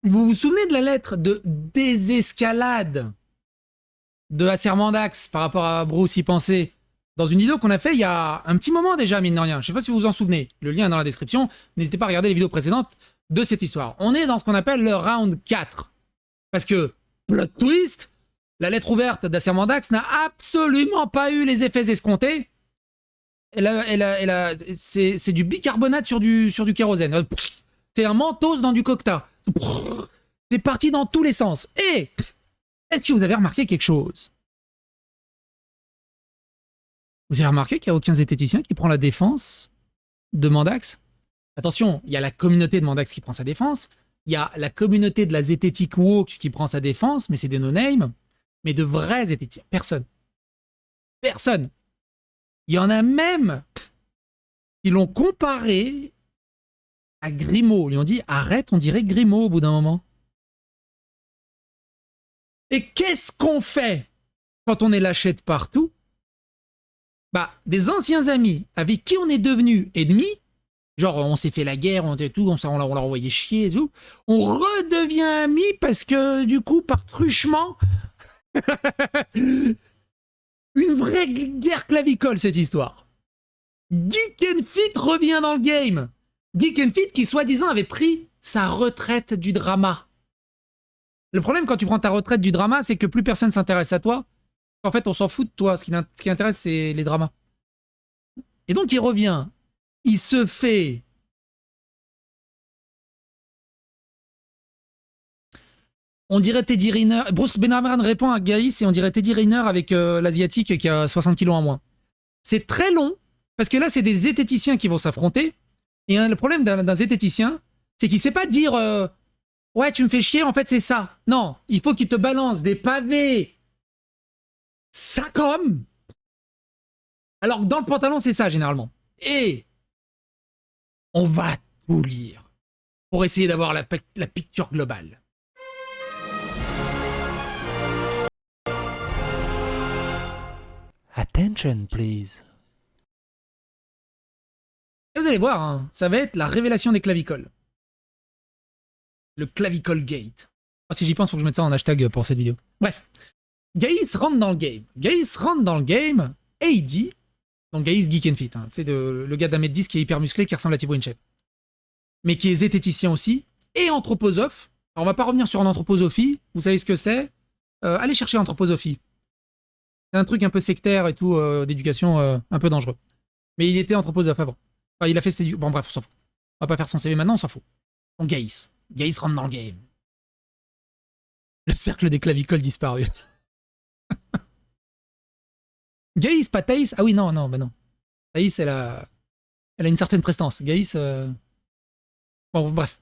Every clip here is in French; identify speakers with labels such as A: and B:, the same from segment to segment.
A: Vous vous souvenez de la lettre de désescalade de Acermandax par rapport à Bruce y penser dans une vidéo qu'on a fait il y a un petit moment déjà, mine de rien. Je sais pas si vous vous en souvenez. Le lien est dans la description. N'hésitez pas à regarder les vidéos précédentes de cette histoire. On est dans ce qu'on appelle le round 4. Parce que, plot twist, la lettre ouverte d'Acermandax n'a absolument pas eu les effets escomptés. C'est du bicarbonate sur du kérosène. C'est un mentos dans du cocta. C'est parti dans tous les sens. Et est-ce que vous avez remarqué quelque chose? Vous avez remarqué qu'il n'y a aucun zététicien qui prend la défense de Mandax? Attention, il y a la communauté de Mandax qui prend sa défense, il y a la communauté de la zététique woke qui prend sa défense, mais c'est des no-name, mais de vrais zététiciens, personne. Personne. Il y en a même qui l'ont comparé à Grimaud. Ils ont dit, arrête, on dirait Grimaud au bout d'un moment. Et qu'est-ce qu'on fait quand on est lâché de partout? Bah, des anciens amis avec qui on est devenu ennemis, genre on s'est fait la guerre, on l'a envoyé chier et tout, on redevient amis parce que du coup, par truchement, une vraie guerre clavicole cette histoire. Geek and Fit revient dans le game. Geek and Fit qui soi-disant avait pris sa retraite du drama. Le problème quand tu prends ta retraite du drama, c'est que plus personne s'intéresse à toi. En fait, on s'en fout de toi. Ce qui intéresse, c'est les dramas. Et donc, il revient. Il se fait... On dirait Teddy Riner. Bruce Bannerman répond à Gaïs et on dirait Teddy Riner avec l'asiatique qui a 60 kilos en moins. C'est très long, parce que là, c'est des zététiciens qui vont s'affronter. Et le problème d'un zététicien, c'est qu'il sait pas dire ouais, tu me fais chier, en fait, c'est ça. Non, il faut qu'il te balance des pavés. Ça comme. Alors que dans le pantalon, c'est ça, généralement. Et on va tout lire pour essayer d'avoir la picture globale. Attention, please. Et vous allez voir, hein, ça va être la révélation des clavicoles. Le clavicole gate. Oh, si j'y pense, il faut que je mette ça en hashtag pour cette vidéo. Bref. Gaïs rentre dans le game. Gaïs rentre dans le game et il dit... Donc Gaïs Geek and Fit, hein, c'est le gars d'1m10 qui est hyper musclé, qui ressemble à Thibaut Inchep. Mais qui est zététicien aussi, et anthroposophe. Alors on va pas revenir sur anthroposophie, vous savez ce que c'est. Allez chercher anthroposophie. C'est un truc un peu sectaire et tout, d'éducation un peu dangereux. Mais il était anthroposophe avant. Enfin, il a fait cette éducation... Bon bref, on s'en fout. On va pas faire son CV maintenant, on s'en fout. Donc Gaïs. Gaïs rentre dans le game. Le cercle des clavicoles disparu. Gaïs, pas Thaïs. Ah oui, non, bah non. Thaïs, elle a une certaine prestance. Gaïs... Bon, bref.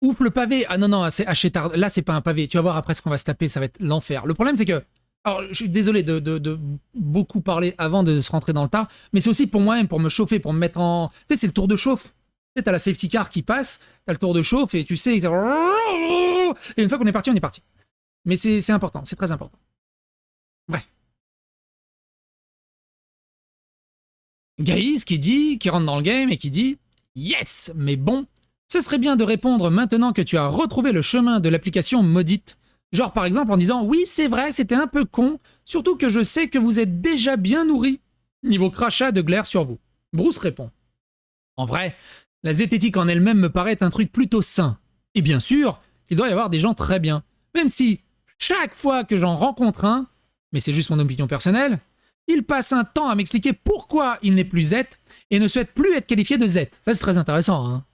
A: Ouf, le pavé. Ah non, c'est Hachetard. Là, c'est pas un pavé. Tu vas voir après ce qu'on va se taper, ça va être l'enfer. Le problème, c'est que... Alors, je suis désolé de beaucoup parler avant de se rentrer dans le tas, mais c'est aussi pour moi-même, pour me chauffer, pour me mettre en... Tu sais, c'est le tour de chauffe. Tu sais, t'as la safety car qui passe, t'as le tour de chauffe, et tu sais... Et une fois qu'on est parti, on est parti. Mais c'est important, c'est très important. Bref. Gaïs qui rentre dans le game et qui dit « Yes, mais bon, ce serait bien de répondre maintenant que tu as retrouvé le chemin de l'application maudite. Genre par exemple en disant « Oui, c'est vrai, c'était un peu con, surtout que je sais que vous êtes déjà bien nourri. Niveau crachat de glaire sur vous. » Bruce répond « En vrai, la zététique en elle-même me paraît un truc plutôt sain. Et bien sûr, il doit y avoir des gens très bien. Même si, chaque fois que j'en rencontre un, mais c'est juste mon opinion personnelle, il passe un temps à m'expliquer pourquoi il n'est plus Z et ne souhaite plus être qualifié de Z. Ça, c'est très intéressant, hein.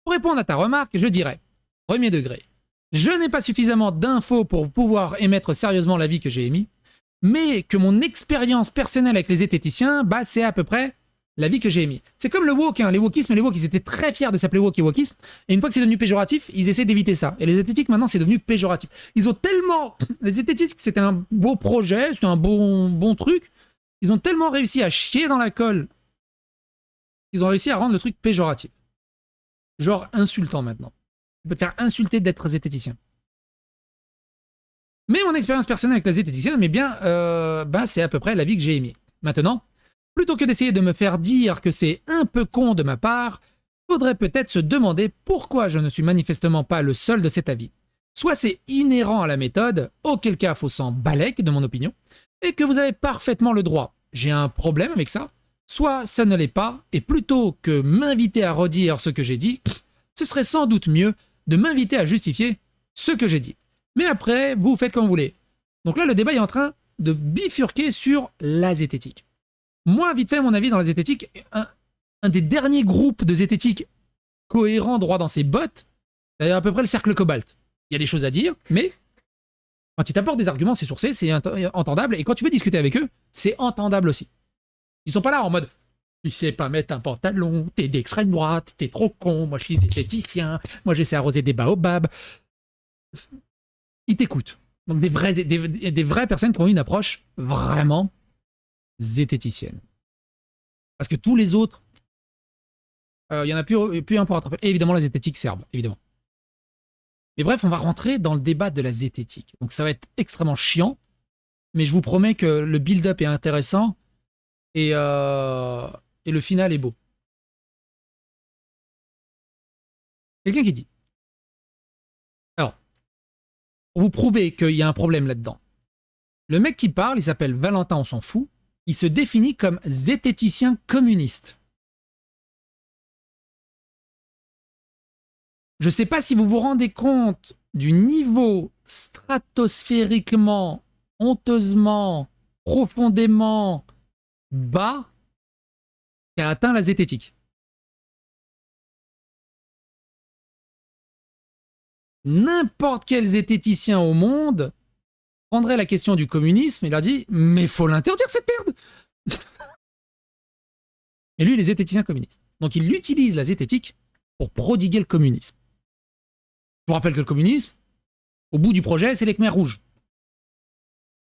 A: Pour répondre à ta remarque, je dirais, premier degré, je n'ai pas suffisamment d'infos pour pouvoir émettre sérieusement l'avis que j'ai émis, mais que mon expérience personnelle avec les zététiciens, bah, c'est à peu près l'avis que j'ai émis. C'est comme le woke, hein. Les wokismes, ils étaient très fiers de s'appeler woke et wokisme, et une fois que c'est devenu péjoratif, ils essaient d'éviter ça. Et les zététiques, maintenant, c'est devenu péjoratif. Ils ont tellement... Les zététiques, c'était un beau projet, c'était un bon truc, ils ont tellement réussi à chier dans la colle, ils ont réussi à rendre le truc péjoratif. Genre insultant, maintenant. Tu peux te faire insulter d'être zététicien. Mais mon expérience personnelle avec la zététicien, mais bien, bah, c'est à peu près l'avis que j'ai émis. Maintenant, plutôt que d'essayer de me faire dire que c'est un peu con de ma part, faudrait peut-être se demander pourquoi je ne suis manifestement pas le seul de cet avis. Soit c'est inhérent à la méthode, auquel cas faut s'en balèque de mon opinion, et que vous avez parfaitement le droit. J'ai un problème avec ça. Soit ça ne l'est pas, et plutôt que m'inviter à redire ce que j'ai dit, ce serait sans doute mieux de m'inviter à justifier ce que j'ai dit. Mais après, vous faites comme vous voulez. Donc là, le débat est en train de bifurquer sur la zététique. Moi, vite fait, mon avis dans la zététique, un des derniers groupes de zététique cohérents, droit dans ses bottes, c'est à peu près le cercle cobalt. Il y a des choses à dire, mais quand ils t'apportent des arguments, c'est sourcé, c'est entendable, et quand tu veux discuter avec eux, c'est entendable aussi. Ils sont pas là en mode « Tu sais pas mettre un pantalon, t'es d'extrême droite, t'es trop con, moi je suis zététicien, moi j'essaie d'arroser des baobabs. » Ils t'écoutent. Donc des vraies personnes qui ont une approche vraiment zététicienne. Parce que tous les autres, il y en a plus un pour rattraper. Et évidemment la zététique serbe, évidemment. Mais bref, on va rentrer dans le débat de la zététique. Donc ça va être extrêmement chiant, mais je vous promets que le build-up est intéressant et le final est beau. Quelqu'un qui dit. Alors, pour vous prouver qu'il y a un problème là-dedans, le mec qui parle, il s'appelle Valentin, on s'en fout, il se définit comme zététicien communiste. Je ne sais pas si vous vous rendez compte du niveau stratosphériquement, honteusement, profondément bas qu'a atteint la zététique. N'importe quel zététicien au monde prendrait la question du communisme et leur dit « Mais faut l'interdire cette merde !» Et lui, il est zététicien communiste. Donc il utilise la zététique pour prodiguer le communisme. Je vous rappelle que le communisme, au bout du projet, c'est les Khmers rouges.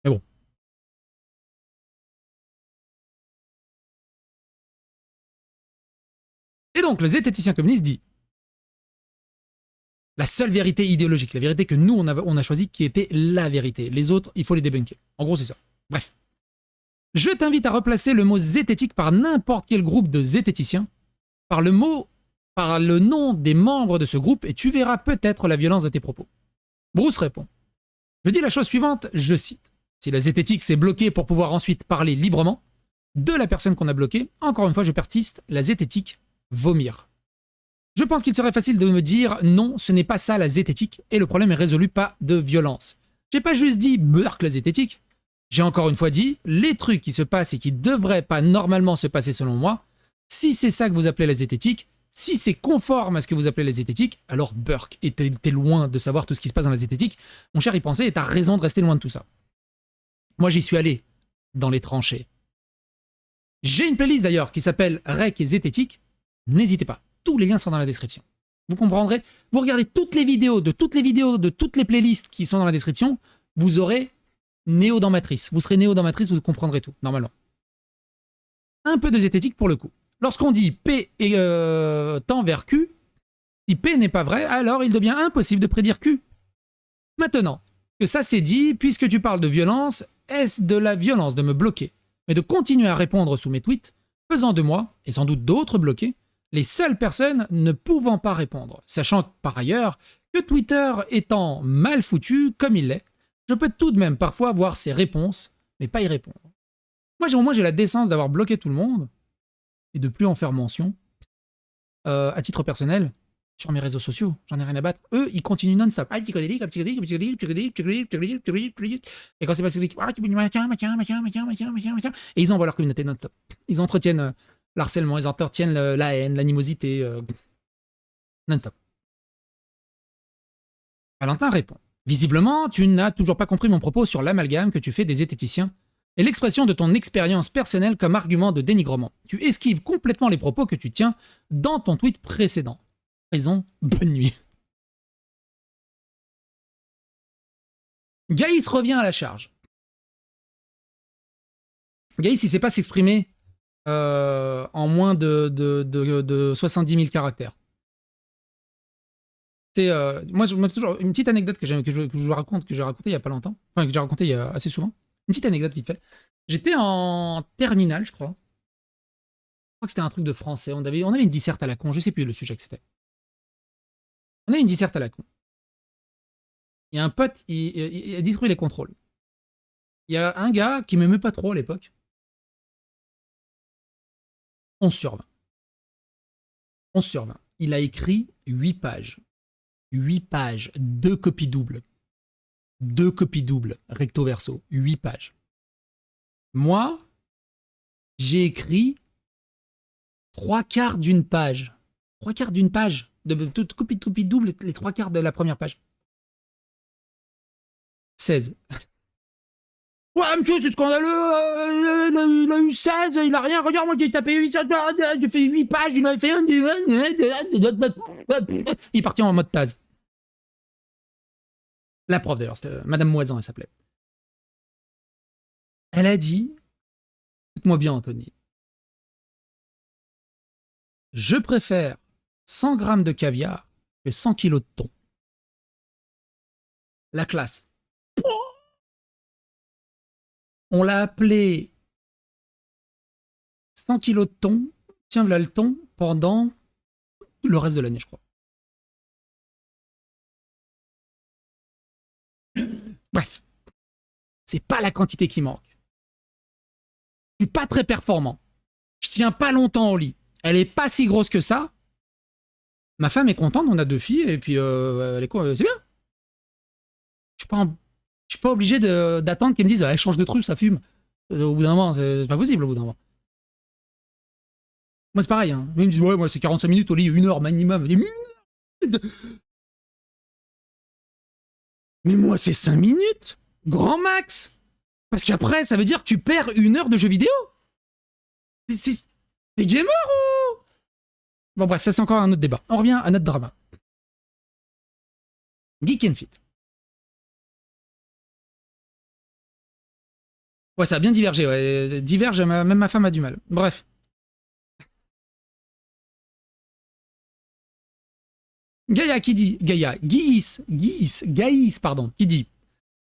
A: Mais bon. Et donc, le zététicien communiste dit la seule vérité idéologique, la vérité que nous, on a choisi qui était la vérité. Les autres, il faut les débunker. En gros, c'est ça. Bref. Je t'invite à replacer le mot zététique par n'importe quel groupe de zététiciens, par le nom des membres de ce groupe, et tu verras peut-être la violence de tes propos. Bruce répond. Je dis la chose suivante, je cite. Si la zététique s'est bloquée pour pouvoir ensuite parler librement de la personne qu'on a bloquée, encore une fois, je persiste, la zététique, vomir. Je pense qu'il serait facile de me dire non, ce n'est pas ça la zététique, et le problème est résolu, pas de violence. J'ai pas juste dit burk la zététique. J'ai encore une fois dit les trucs qui se passent et qui devraient pas normalement se passer selon moi. Si c'est ça que vous appelez la zététique, si c'est conforme à ce que vous appelez la zététique, alors burk. Et t'es loin de savoir tout ce qui se passe dans la zététique. Mon cher y penser, et t'as raison de rester loin de tout ça. Moi j'y suis allé dans les tranchées. J'ai une playlist d'ailleurs qui s'appelle Rec et Zététique. N'hésitez pas. Tous les liens sont dans la description. Vous comprendrez. Vous regardez toutes les vidéos de toutes les playlists qui sont dans la description. Vous aurez Néo dans Matrice. Vous serez Néo dans Matrice, vous comprendrez tout, normalement. Un peu de zététique pour le coup. Lorsqu'on dit P tend vers Q, si P n'est pas vrai, alors il devient impossible de prédire Q. Maintenant que ça c'est dit, puisque tu parles de violence, est-ce de la violence de me bloquer, mais de continuer à répondre sous mes tweets, faisant de moi, et sans doute d'autres bloqués, les seules personnes ne pouvant pas répondre, sachant par ailleurs que Twitter étant mal foutu comme il l'est, je peux tout de même parfois voir ses réponses, mais pas y répondre. Moi, au moins, j'ai la décence d'avoir bloqué tout le monde et de plus en faire mention à titre personnel sur mes réseaux sociaux. J'en ai rien à battre. Eux, ils continuent non-stop. Ah, psychédélique, et quand c'est pas psychédélique, ah, tu peux dire machin. Et ils envoient leur communauté non-stop. Ils entretiennent l'harcèlement, ils entretiennent la haine, l'animosité non-stop. Valentin répond. Visiblement, tu n'as toujours pas compris mon propos sur l'amalgame que tu fais des zététiciens et l'expression de ton expérience personnelle comme argument de dénigrement. Tu esquives complètement les propos que tu tiens dans ton tweet précédent. Raison, bonne nuit. Gaïs revient à la charge. Gaïs, il ne sait pas s'exprimer en moins de 70 000 caractères. Moi, toujours une petite anecdote que je vous raconte, que j'ai racontée il n'y a pas longtemps, enfin que j'ai raconté il y a assez souvent. Une petite anecdote vite fait. J'étais en terminale, je crois. crois que c'était un truc de français. On avait une disserte à la con, je sais plus le sujet que c'était. On a une disserte à la con. Il y a un pote, il a distribué les contrôles. Il y a un gars qui m'aimait pas trop à l'époque. 11 sur 20. 11 sur 20. Il a écrit 8 pages. 8 pages. 2 copies doubles. 2 copies doubles, recto verso. 8 pages. Moi, j'ai écrit 3 quarts d'une page. 3 quarts d'une page. De toute copie double, les 3 quarts de la première page. 16. Ouais, monsieur, c'est scandaleux, il a eu 16, il a rien, regarde, moi j'ai tapé 8, j'ai fait 8 pages, il avait fait un... Il est parti en mode Taz. La prof d'ailleurs, c'était Madame Moisan, elle s'appelait. Elle a dit, écoute-moi bien Anthony, je préfère 100 grammes de caviar que 100 kilos de thon. La classe. On l'a appelé 100 kilos de thon, tiens voilà le thon, pendant le reste de l'année, je crois. Bref, c'est pas la quantité qui manque. Je suis pas très performant. Je tiens pas longtemps au lit. Elle est pas si grosse que ça. Ma femme est contente, on a 2 filles, et puis elle est quoi, c'est bien. Je suis pas obligé d'attendre qu'elle me dise, elle change de truc, ça fume. Au bout d'un moment, c'est pas possible, au bout d'un moment. Moi, c'est pareil. Hein. Ils me disent, ouais, moi, c'est 45 minutes au lit, 1 heure minimum. Je dis, mais moi, c'est 5 minutes, grand max. Parce qu'après, ça veut dire que tu perds 1 heure de jeu vidéo. T'es gamer ou... Bon, bref, ça, c'est encore un autre débat. On revient à notre drama. Geek and Fit. Ouais, ça a bien divergé. Ouais. Diverge, même ma femme a du mal. Bref. Gaïa qui dit... Gaïs, pardon, qui dit...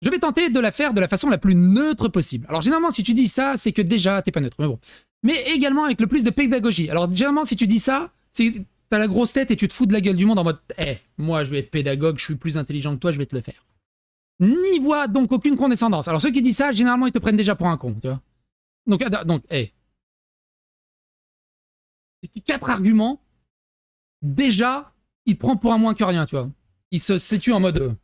A: Je vais tenter de la faire de la façon la plus neutre possible. Alors, généralement, si tu dis ça, c'est que déjà, t'es pas neutre. Mais bon. Mais également avec le plus de pédagogie. Alors, généralement, si tu dis ça, c'est que t'as la grosse tête et tu te fous de la gueule du monde en mode « Eh, moi, je vais être pédagogue, je suis plus intelligent que toi, je vais te le faire. » N'y voit donc aucune condescendance. Alors, ceux qui disent ça, généralement, ils te prennent déjà pour un con, tu vois. Donc, eh. 4 arguments, déjà, il te prend pour un moins que rien, tu vois. Il se situe en mode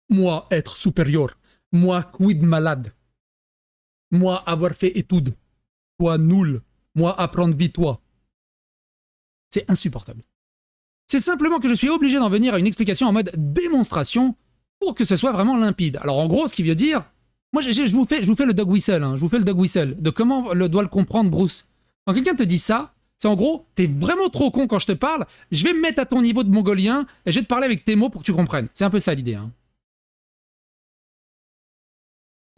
A: moi, être supérieur. Moi, quid malade. Moi, avoir fait études. Toi, nul. Moi, apprendre vite, toi. C'est insupportable. C'est simplement que je suis obligé d'en venir à une explication en mode démonstration pour que ce soit vraiment limpide. Alors, en gros, ce qui veut dire... Moi, je vous fais le dog whistle. Hein, je vous fais le dog whistle de comment doit le comprendre Bruce. Quand quelqu'un te dit ça, c'est en gros, t'es vraiment trop con quand je te parle, je vais me mettre à ton niveau de mongolien et je vais te parler avec tes mots pour que tu comprennes. C'est un peu ça l'idée. Hein.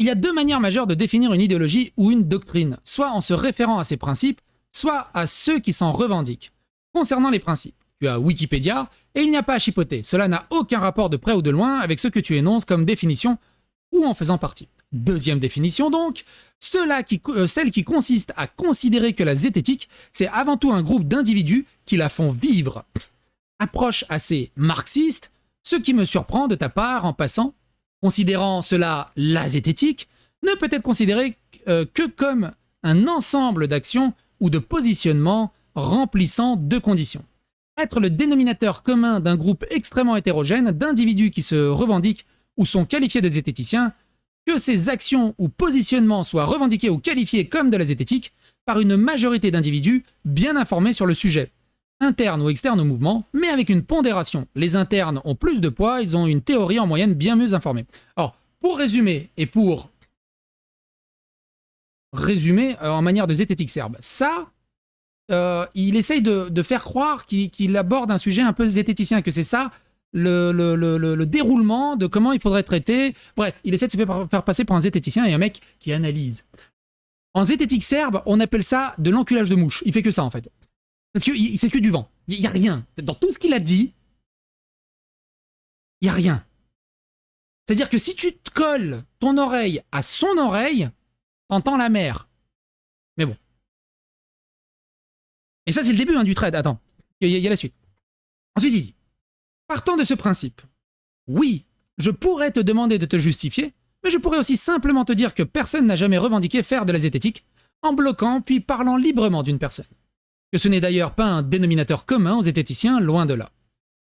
A: Il y a 2 manières majeures de définir une idéologie ou une doctrine, soit en se référant à ses principes, soit à ceux qui s'en revendiquent. Concernant les principes, tu as Wikipédia, et il n'y a pas à chipoter, cela n'a aucun rapport de près ou de loin avec ce que tu énonces comme définition ou en faisant partie. Deuxième définition donc, celle qui consiste à considérer que la zététique, c'est avant tout un groupe d'individus qui la font vivre. Approche assez marxiste, ce qui me surprend de ta part en passant. Considérant cela la zététique, ne peut être considéré que comme un ensemble d'actions ou de positionnements remplissant 2 conditions. Être le dénominateur commun d'un groupe extrêmement hétérogène d'individus qui se revendiquent ou sont qualifiés de zététiciens, que ces actions ou positionnements soient revendiqués ou qualifiés comme de la zététique par une majorité d'individus bien informés sur le sujet, interne ou externe au mouvement, mais avec une pondération. Les internes ont plus de poids, ils ont une théorie en moyenne bien mieux informée. Alors, pour résumer, et pour résumer en manière de zététique serbe, ça, il essaye de faire croire qu'il aborde un sujet un peu zététicien, que c'est ça le déroulement de comment il faudrait traiter. Bref, il essaie de se faire passer pour un zététicien et un mec qui analyse. En zététique serbe, on appelle ça de l'enculage de mouche. Il fait que ça, en fait. Parce que c'est que du vent. Il n'y a rien. Dans tout ce qu'il a dit, il n'y a rien. C'est-à-dire que si tu te colles ton oreille à son oreille, t'entends la mer. Mais bon. Et ça, c'est le début du thread. Attends, il y a la suite. Ensuite, il dit, partant de ce principe, oui, je pourrais te demander de te justifier, mais je pourrais aussi simplement te dire que personne n'a jamais revendiqué faire de la zététique en bloquant puis parlant librement d'une personne. Que ce n'est d'ailleurs pas un dénominateur commun aux zététiciens, loin de là.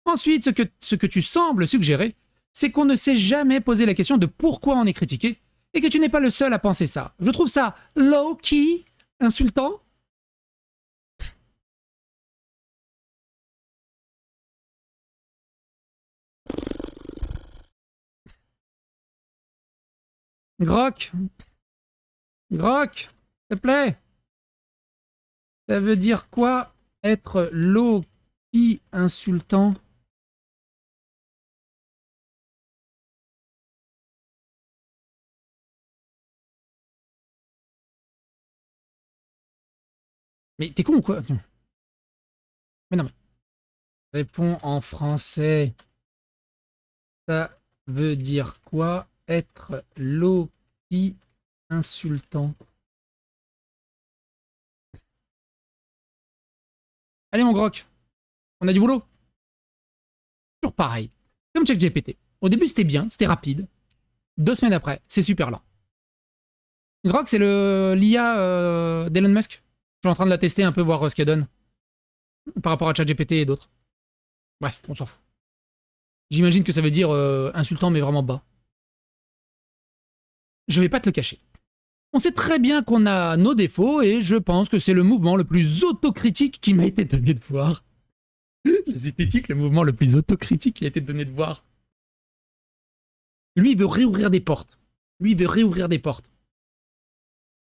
A: Ensuite, ce que tu sembles suggérer, c'est qu'on ne s'est jamais posé la question de pourquoi on est critiqué, et que tu n'es pas le seul à penser ça. Je trouve ça low-key, insultant. Grok, s'il te plaît. Ça veut dire quoi être low-key insultant? Mais t'es con ou quoi? Mais non, mais... Réponds en français. Ça veut dire quoi être low-key insultant? Allez mon Grok, on a du boulot. Toujours pareil, comme ChatGPT. Au début c'était bien, c'était rapide. 2 semaines après, c'est super lent. Grok, c'est l'IA d'Elon Musk. Je suis en train de la tester un peu, voir ce qu'elle donne. Par rapport à ChatGPT et d'autres. Bref, on s'en fout. J'imagine que ça veut dire insultant mais vraiment bas. Je vais pas te le cacher. On sait très bien qu'on a nos défauts et je pense que c'est le mouvement le plus autocritique qui m'a été donné de voir. La zététique, le mouvement le plus autocritique qui a été donné de voir. Lui, il veut réouvrir des portes.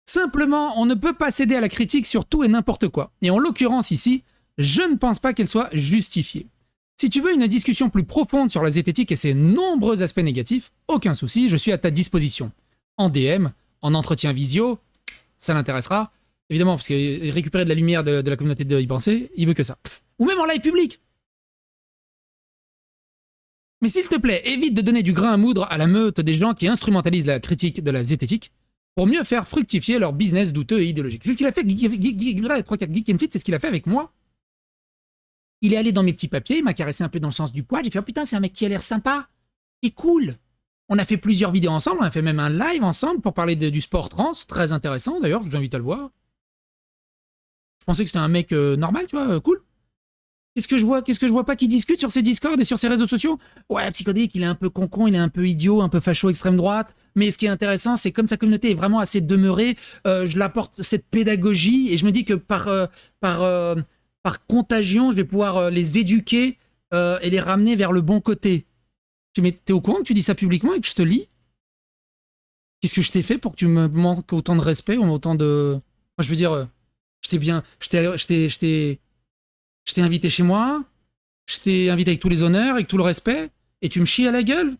A: Simplement, on ne peut pas céder à la critique sur tout et n'importe quoi. Et en l'occurrence ici, je ne pense pas qu'elle soit justifiée. Si tu veux une discussion plus profonde sur la zététique et ses nombreux aspects négatifs, aucun souci, je suis à ta disposition. En DM, en entretien visio, ça l'intéressera. Évidemment, parce qu'il récupérer de la lumière de la communauté de y penser, il veut que ça. Ou même en live public. Mais s'il te plaît, évite de donner du grain à moudre à la meute des gens qui instrumentalisent la critique de la zététique pour mieux faire fructifier leur business douteux et idéologique. C'est ce qu'il a fait, 3-4 Geek and Fit, c'est ce qu'il a fait avec moi. Il est allé dans mes petits papiers, il m'a caressé un peu dans le sens du poil, j'ai fait oh putain, c'est un mec qui a l'air sympa et cool. On a fait plusieurs vidéos ensemble, on a fait même un live ensemble pour parler du sport trans, très intéressant d'ailleurs, je vous invite à le voir. Je pensais que c'était un mec normal, tu vois, cool. Qu'est-ce que je vois pas qui discute sur ses Discord et sur ses réseaux sociaux? Ouais, psychodélique, il est un peu concon, il est un peu idiot, un peu facho extrême droite. Mais ce qui est intéressant, c'est comme sa communauté est vraiment assez demeurée, je l'apporte cette pédagogie et je me dis que par contagion, je vais pouvoir les éduquer et les ramener vers le bon côté. Mais t'es au courant que tu dis ça publiquement et que je te lis? Qu'est-ce que je t'ai fait pour que tu me manques autant de respect, autant de... Moi, je veux dire, je t'ai invité chez moi, je t'ai invité avec tous les honneurs, avec tout le respect, et tu me chies à la gueule?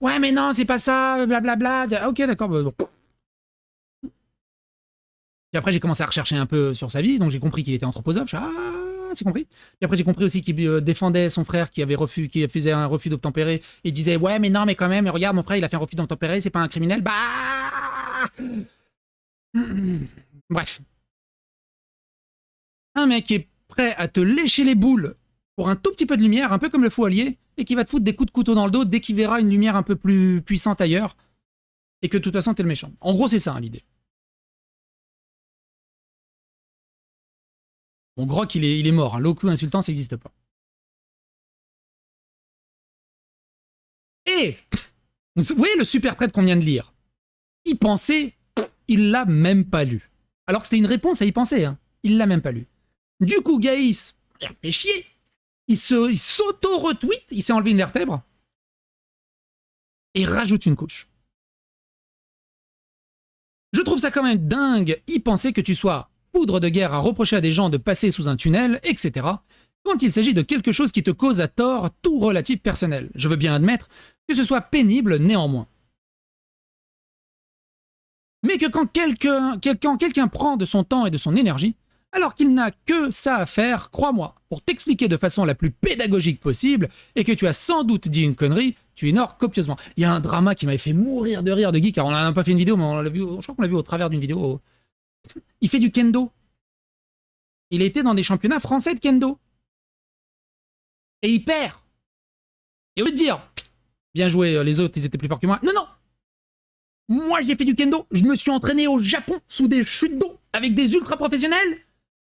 A: Ouais, mais non, c'est pas ça, blablabla. Ah, ok, d'accord. Bon. Puis après, j'ai commencé à rechercher un peu sur sa vie, donc j'ai compris qu'il était anthroposophe. J'ai compris. Puis après, j'ai compris aussi qu'il défendait son frère qui faisait un refus d'obtempérer et disait ouais, mais non, mais quand même, regarde, mon frère, il a fait un refus d'obtempérer, c'est pas un criminel. Bah. Bref. Un mec qui est prêt à te lécher les boules pour un tout petit peu de lumière, un peu comme le fou allié, et qui va te foutre des coups de couteau dans le dos dès qu'il verra une lumière un peu plus puissante ailleurs, et que de toute façon, t'es le méchant. En gros, c'est ça, hein, l'idée. Bon, Grok, il est mort. Hein. Low-key insultant, ça n'existe pas. Et, vous voyez le super trait qu'on vient de lire? Y penser, il l'a même pas lu. Alors que c'était une réponse à y penser, hein. Il l'a même pas lu. Du coup, Gaïs, il a fait chier. Il s'auto-retweet, il s'est enlevé une vertèbre, et rajoute une couche. Je trouve ça quand même dingue, y penser que tu sois poudre de guerre à reprocher à des gens de passer sous un tunnel, etc., quand il s'agit de quelque chose qui te cause à tort tout relatif personnel. Je veux bien admettre que ce soit pénible néanmoins. Mais que quand quelqu'un prend de son temps et de son énergie, alors qu'il n'a que ça à faire, crois-moi, pour t'expliquer de façon la plus pédagogique possible, et que tu as sans doute dit une connerie, tu ignores copieusement. Il y a un drama qui m'avait fait mourir de rire de Geek, car on n'a pas fait une vidéo, mais on l'a vu, je crois qu'on l'a vu au travers d'une vidéo. Il fait du kendo. Il était dans des championnats français de kendo. Et il perd. Et au lieu de dire, bien joué, les autres, ils étaient plus forts que moi. Non, non. Moi, j'ai fait du kendo. Je me suis entraîné au Japon sous des chutes d'eau avec des ultra professionnels.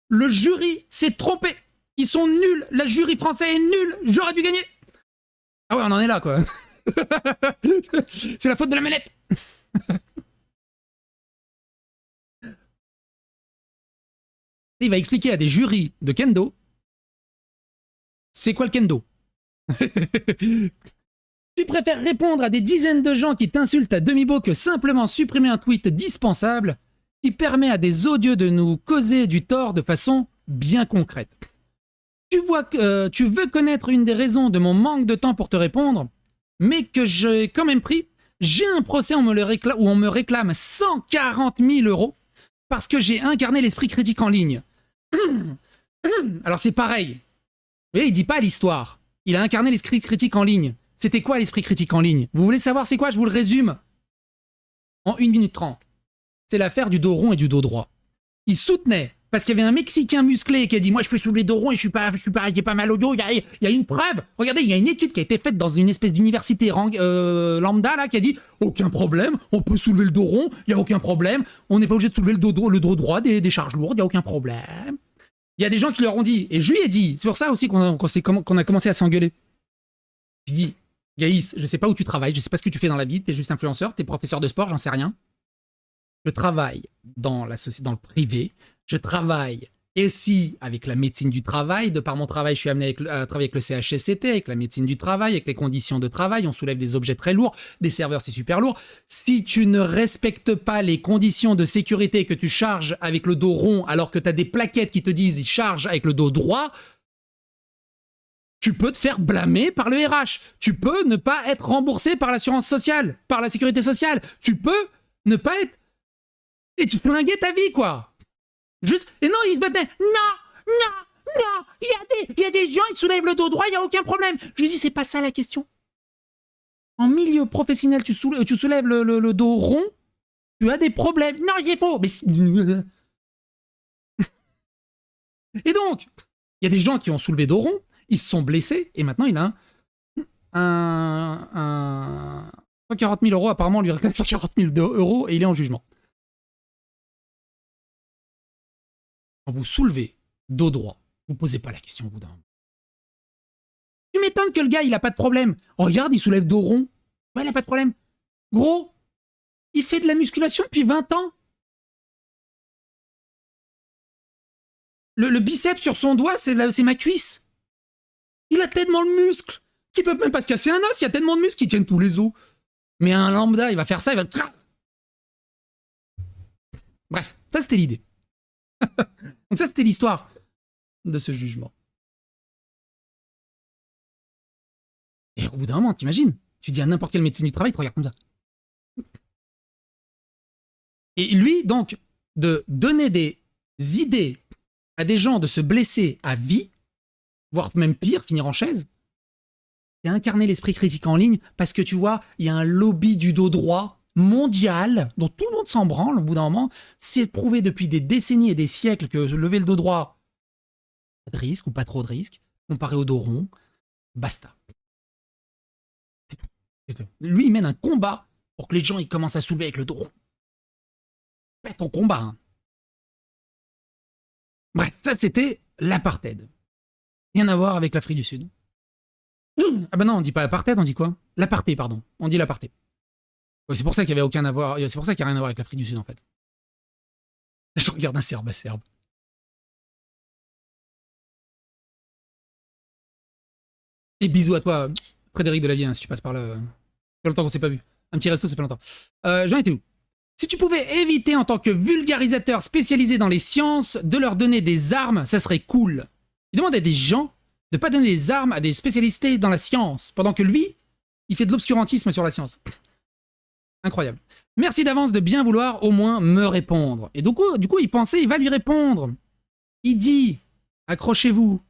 A: Le jury s'est trompé. Ils sont nuls. Le jury français est nul. J'aurais dû gagner. Ah ouais, on en est là, quoi. C'est la faute de la manette. Il va expliquer à des jurys de kendo c'est quoi le kendo. Tu préfères répondre à des dizaines de gens qui t'insultent à demi-mot que simplement supprimer un tweet dispensable qui permet à des odieux de nous causer du tort de façon bien concrète. Tu vois que tu veux connaître une des raisons de mon manque de temps pour te répondre, mais que j'ai quand même pris. J'ai un procès où on me réclame 140 000 € parce que j'ai incarné l'esprit critique en ligne. Alors c'est pareil. Vous voyez, il dit pas l'histoire. Il a incarné l'esprit critique en ligne. C'était quoi l'esprit critique en ligne? Vous voulez savoir c'est quoi? Je vous le résume en 1 minute 30. C'est l'affaire du dos rond et du dos droit. Il soutenait, parce qu'il y avait un Mexicain musclé qui a dit « Moi, je peux soulever dos rond et j'ai pas mal au dos. » Il y a une preuve. Regardez, il y a une étude qui a été faite dans une espèce d'université lambda là, qui a dit « Aucun problème, on peut soulever le dos rond, il n'y a aucun problème. On n'est pas obligé de soulever le dos droit des charges lourdes, il n'y a aucun problème. » Il y a des gens qui leur ont dit, et je lui ai dit, c'est pour ça aussi qu'on a commencé à s'engueuler. Je lui ai dit « Gaïs, je sais pas où tu travailles, je sais pas ce que tu fais dans la vie, t'es juste influenceur, t'es professeur de sport, j'en sais rien. Je travaille dans le privé, je travaille aussi avec la médecine du travail. De par mon travail, je suis amené à travailler avec le CHSCT, avec la médecine du travail, avec les conditions de travail. On soulève des objets très lourds, des serveurs, c'est super lourd. Si tu ne respectes pas les conditions de sécurité, que tu charges avec le dos rond, alors que tu as des plaquettes qui te disent « charge avec le dos droit », tu peux te faire blâmer par le RH. Tu peux ne pas être remboursé par l'assurance sociale, par la sécurité sociale. Tu peux ne pas être... Et tu flinguais ta vie, quoi. Juste... Et non, ils se battaient. Non, il y a des gens, ils soulèvent le dos droit, il n'y a aucun problème. Je lui dis, c'est pas ça la question. En milieu professionnel, tu soulèves le dos rond, tu as des problèmes. Non, il est faux. Mais... Et donc, il y a des gens qui ont soulevé dos rond, ils se sont blessés, et maintenant il a un 140 000 €, apparemment, on lui réclame 140 000 € et il est en jugement. Quand vous soulevez dos droit, vous ne posez pas la question au bout d'un moment. Tu m'étonnes que le gars, il a pas de problème. Regarde, il soulève dos rond. Ouais, il a pas de problème. Gros, il fait de la musculation depuis 20 ans. Le biceps sur son doigt, c'est ma cuisse. Il a tellement le muscle qu'il peut même pas se casser un os. Il y a tellement de muscles qui tiennent tous les os. Mais un lambda, il va faire ça, il va... Bref, ça c'était l'idée. Donc ça, c'était l'histoire de ce jugement. Et au bout d'un moment, t'imagines, tu dis à n'importe quelle médecine du travail, il te regarde comme ça. Et lui, donc, de donner des idées à des gens de se blesser à vie, voire même pire, finir en chaise, c'est incarner l'esprit critique en ligne, parce que tu vois, il y a un lobby du dos droit mondial, dont tout le monde s'en branle au bout d'un moment. C'est prouvé depuis des décennies et des siècles que lever le dos droit, pas de risque ou pas trop de risque, comparé au dos rond, basta. C'est tout. Lui, il mène un combat pour que les gens ils commencent à soulever avec le dos rond. Fais ton combat. Hein. Bref, ça c'était l'apartheid. Rien à voir avec l'Afrique du Sud. Ah bah non, on dit pas apartheid, on dit quoi? L'aparté, pardon. On dit l'aparté. Ouais, c'est pour ça qu'il n'y avait aucun à voir. C'est pour ça qu'il n'y a rien à voir avec l'Afrique du Sud en fait. Je regarde un Serbe à Serbe. Et bisous à toi, Frédéric de la Vie, hein, si tu passes par là. Ça fait longtemps qu'on s'est pas vu. Un petit resto, ça fait longtemps. J'en étais où? Si tu pouvais éviter en tant que vulgarisateur spécialisé dans les sciences de leur donner des armes, ça serait cool. Il demande à des gens de pas donner des armes à des spécialistes dans la science, pendant que lui, il fait de l'obscurantisme sur la science. Incroyable. Merci d'avance de bien vouloir au moins me répondre. Et du coup, il pensait, il va lui répondre. Il dit, accrochez-vous.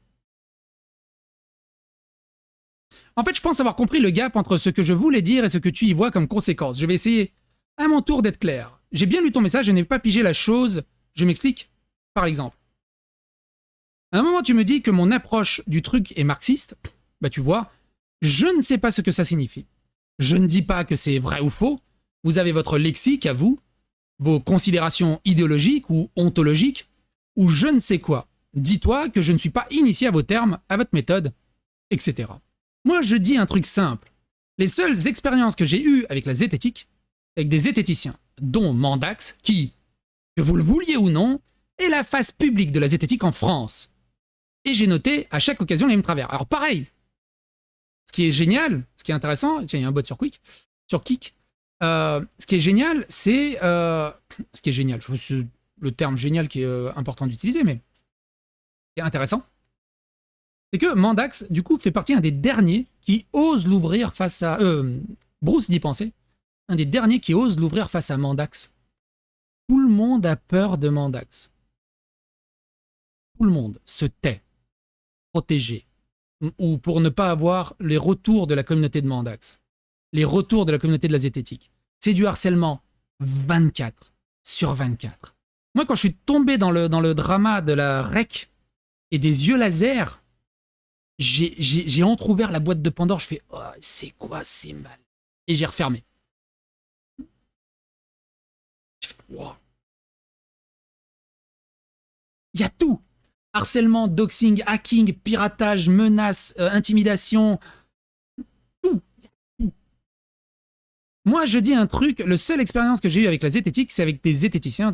A: En fait, je pense avoir compris le gap entre ce que je voulais dire et ce que tu y vois comme conséquence. Je vais essayer à mon tour d'être clair. J'ai bien lu ton message, je n'ai pas pigé la chose. Je m'explique. Par exemple. À un moment, tu me dis que mon approche du truc est marxiste. Bah, tu vois, je ne sais pas ce que ça signifie. Je ne dis pas que c'est vrai ou faux. Vous avez votre lexique à vous, vos considérations idéologiques ou ontologiques, ou je ne sais quoi. Dis-toi que je ne suis pas initié à vos termes, à votre méthode, etc. Moi, je dis un truc simple. Les seules expériences que j'ai eues avec la zététique, avec des zététiciens, dont Mandax, qui, que vous le vouliez ou non, est la face publique de la zététique en France. Et j'ai noté à chaque occasion les mêmes travers. Alors pareil, ce qui est génial, ce qui est intéressant, tiens, il y a un bot sur Kik, ce qui est génial, c'est... ce qui est génial, je pense que c'est le terme génial qui est important d'utiliser, mais qui est intéressant, c'est que Mandax, du coup, fait partie un des derniers qui ose l'ouvrir face à... Bruce d'y penser, un des derniers qui ose l'ouvrir face à Mandax. Tout le monde a peur de Mandax. Tout le monde se tait, protégé, ou pour ne pas avoir les retours de la communauté de Mandax, les retours de la communauté de la zététique. C'est du harcèlement 24/24. Moi, quand je suis tombé dans le drama de la rec et des yeux laser, j'ai entrouvert la boîte de Pandore, je fais « Oh, c'est quoi, c'est mal ?» Et j'ai refermé. Je fais « Wow !» Il y a tout. Harcèlement, doxing, hacking, piratage, menaces, intimidation, tout. Moi, je dis un truc, la seule expérience que j'ai eue avec la zététique, c'est avec des zététiciens.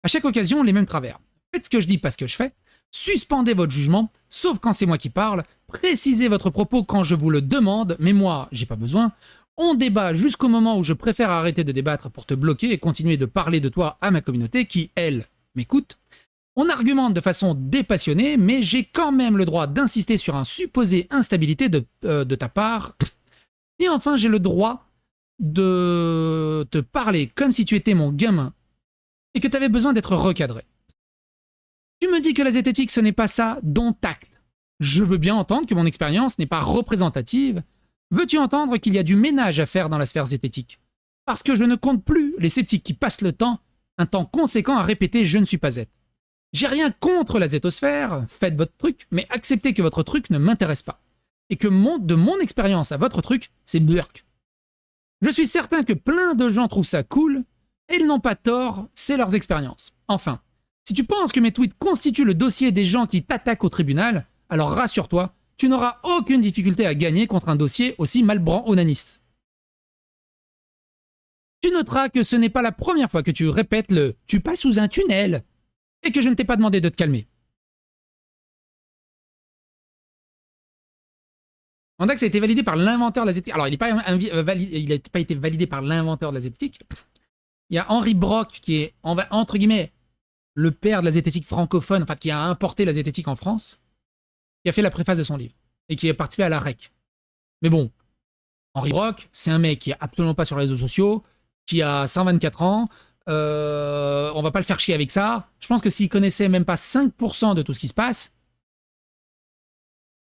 A: À chaque occasion, les mêmes travers. Faites ce que je dis, pas ce que je fais. Suspendez votre jugement, sauf quand c'est moi qui parle. Précisez votre propos quand je vous le demande, mais moi, j'ai pas besoin. On débat jusqu'au moment où je préfère arrêter de débattre pour te bloquer et continuer de parler de toi à ma communauté qui, elle, m'écoute. On argumente de façon dépassionnée, mais j'ai quand même le droit d'insister sur un supposé instabilité de ta part. Et enfin, j'ai le droit de te parler comme si tu étais mon gamin et que tu avais besoin d'être recadré. Tu me dis que la zététique, ce n'est pas ça, dont acte. Je veux bien entendre que mon expérience n'est pas représentative. Veux-tu entendre qu'il y a du ménage à faire dans la sphère zététique? Parce que je ne compte plus les sceptiques qui passent le temps, un temps conséquent à répéter « je ne suis pas zét ». J'ai rien contre la zétosphère, faites votre truc, mais acceptez que votre truc ne m'intéresse pas. Et que de mon expérience à votre truc, c'est burk. Je suis certain que plein de gens trouvent ça cool, et ils n'ont pas tort, c'est leurs expériences. Enfin, si tu penses que mes tweets constituent le dossier des gens qui t'attaquent au tribunal, alors rassure-toi, tu n'auras aucune difficulté à gagner contre un dossier aussi malbran onaniste. Tu noteras que ce n'est pas la première fois que tu répètes le « tu passes sous un tunnel » et que je ne t'ai pas demandé de te calmer. Mandax a été validé par l'inventeur de la zététique. Alors, il n'a pas été validé par l'inventeur de la zététique. Il y a Henri Brock, qui est, entre guillemets, le père de la zététique francophone, enfin, qui a importé la zététique en France, qui a fait la préface de son livre, et qui a participé à la REC. Mais bon, Henri Brock, c'est un mec qui est absolument pas sur les réseaux sociaux, qui a 124 ans, on va pas le faire chier avec ça. Je pense que s'il connaissait même pas 5% de tout ce qui se passe,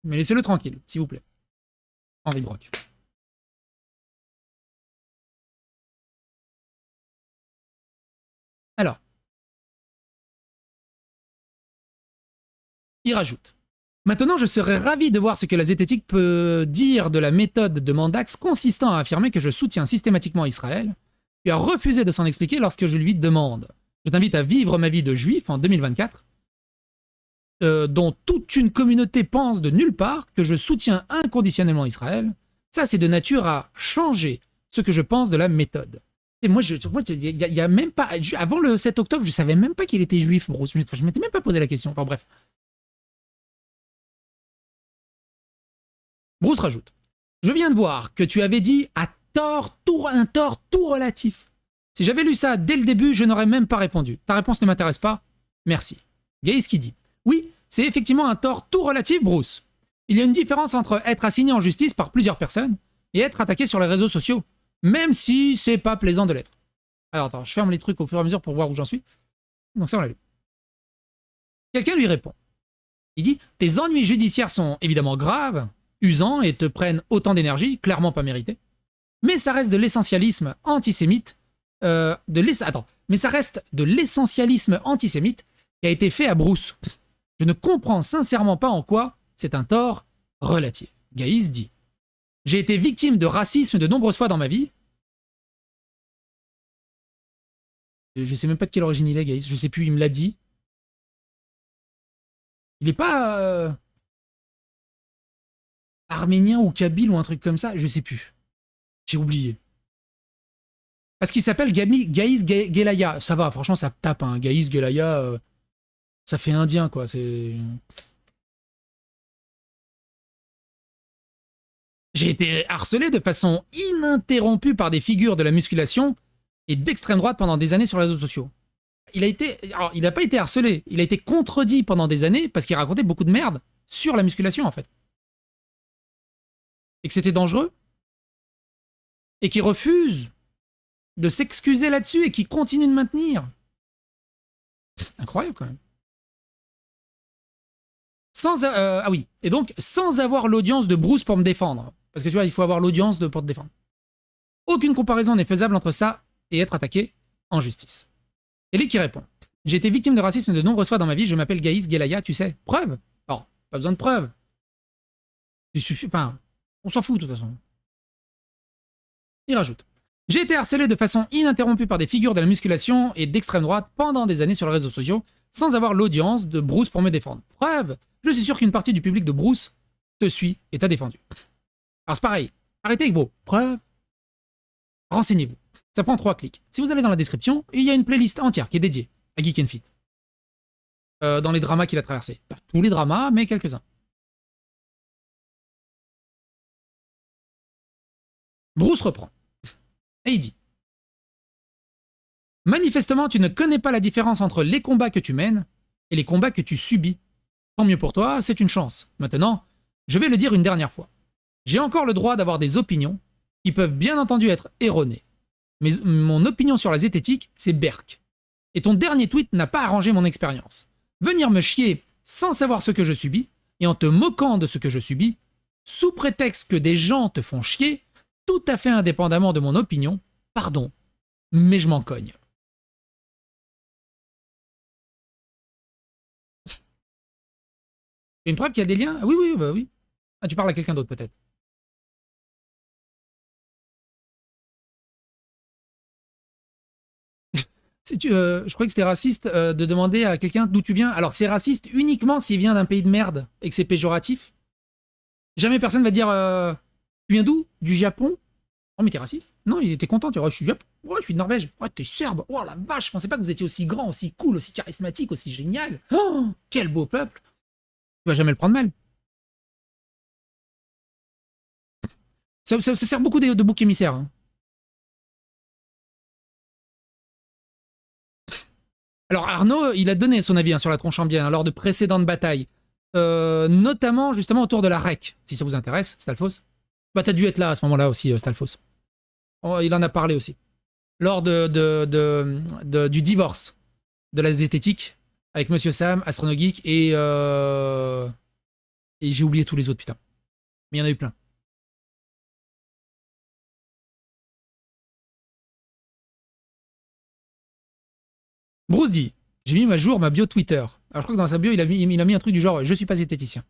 A: mais laissez-le tranquille, s'il vous plaît. Henri Brock. Alors, il rajoute. Maintenant, je serais ravi de voir ce que la zététique peut dire de la méthode de Mandax consistant à affirmer que je soutiens systématiquement Israël, puis a refusé de s'en expliquer lorsque je lui demande. Je t'invite à vivre ma vie de juif en 2024, dont toute une communauté pense de nulle part que je soutiens inconditionnellement Israël. Ça, c'est de nature à changer ce que je pense de la méthode. Et moi, il y a même pas... Avant le 7 octobre, je savais même pas qu'il était juif, Bruce. Je m'étais même pas posé la question. Enfin bref. Bruce rajoute. Je viens de voir que tu avais dit à un tort tout relatif. Si j'avais lu ça dès le début, je n'aurais même pas répondu. Ta réponse ne m'intéresse pas. Merci. Gaïs qui dit. Oui, c'est effectivement un tort tout relatif, Bruce. Il y a une différence entre être assigné en justice par plusieurs personnes et être attaqué sur les réseaux sociaux, même si c'est pas plaisant de l'être. Alors attends, je ferme les trucs au fur et à mesure pour voir où j'en suis. Donc ça, on l'a lu. Quelqu'un lui répond. Il dit « Tes ennuis judiciaires sont évidemment graves, usants et te prennent autant d'énergie, clairement pas mérité. Mais ça reste de l'essentialisme antisémite. Mais ça reste de l'essentialisme antisémite qui a été fait à Bruce. Je ne comprends sincèrement pas en quoi c'est un tort relatif. Gaïs dit « J'ai été victime de racisme de nombreuses fois dans ma vie. » Je sais même pas de quelle origine il est, Gaïs. Je sais plus, il me l'a dit. Il est pas arménien ou kabyle ou un truc comme ça, je sais plus. J'ai oublié. Parce qu'il s'appelle Gaïs Gelaya. Ça va, franchement, ça tape. Hein. Gaïs Gelaya, ça fait indien, quoi. C'est... J'ai été harcelé de façon ininterrompue par des figures de la musculation et d'extrême droite pendant des années sur les réseaux sociaux. Alors, il n'a pas été harcelé, il a été contredit pendant des années parce qu'il racontait beaucoup de merde sur la musculation, en fait. Et que c'était dangereux. Et qu'il refuse de s'excuser là-dessus et qu'il continue de maintenir. Incroyable, quand même. Ah oui, et donc, sans avoir l'audience de Bruce pour me défendre. Parce que tu vois, il faut avoir l'audience pour te défendre. Aucune comparaison n'est faisable entre ça et être attaqué en justice. Ellie qui répond. J'ai été victime de racisme de nombreuses fois dans ma vie, je m'appelle Gaïs Gelaya, tu sais. Preuve? Alors, pas besoin de preuve. Il suffit, enfin, on s'en fout de toute façon. Il rajoute. J'ai été harcelé de façon ininterrompue par des figures de la musculation et d'extrême droite pendant des années sur les réseaux sociaux, sans avoir l'audience de Bruce pour me défendre. Preuve? Je suis sûr qu'une partie du public de Bruce te suit et t'a défendu. Alors c'est pareil, arrêtez avec vos preuves. Renseignez-vous. Ça prend 3 clics. Si vous allez dans la description, il y a une playlist entière qui est dédiée à Geek and Fit. Dans les dramas qu'il a traversés. Pas tous les dramas, mais quelques-uns. Bruce reprend. Et il dit « Manifestement, tu ne connais pas la différence entre les combats que tu mènes et les combats que tu subis. Tant mieux pour toi, c'est une chance. Maintenant, je vais le dire une dernière fois. J'ai encore le droit d'avoir des opinions qui peuvent bien entendu être erronées. Mais mon opinion sur la zététique, c'est Berk. Et ton dernier tweet n'a pas arrangé mon expérience. Venir me chier sans savoir ce que je subis, et en te moquant de ce que je subis, sous prétexte que des gens te font chier, tout à fait indépendamment de mon opinion, pardon, mais je m'en cogne. » Une preuve qu'il y a des liens? Ah, oui, oui, bah oui. Ah, tu parles à quelqu'un d'autre peut-être. Je croyais que c'était raciste de demander à quelqu'un d'où tu viens. Alors c'est raciste uniquement s'il vient d'un pays de merde et que c'est péjoratif. Jamais personne va dire tu viens d'où? Du Japon? Oh mais t'es raciste? Non, il était content, tu vois, je suis du Japon. Ouais, je suis de Norvège. Ouais, t'es serbe. Oh la vache, je pensais pas que vous étiez aussi grand, aussi cool, aussi charismatique, aussi génial. Oh, quel beau peuple. Tu vas jamais le prendre mal. Ça sert beaucoup de bouc émissaire. Hein. Alors Arnaud, il a donné son avis sur la tronche en bien lors de précédentes batailles. Notamment justement autour de la REC, si ça vous intéresse, Stalfos. Bah t'as dû être là à ce moment-là aussi, Stalfos. Oh, il en a parlé aussi. Lors du divorce de la zététique, avec Monsieur Sam, Astronogeek, et j'ai oublié tous les autres, putain. Mais il y en a eu plein. Bruce dit, j'ai mis à jour ma bio Twitter. Alors je crois que dans sa bio, il a mis un truc du genre, je suis pas zététicien.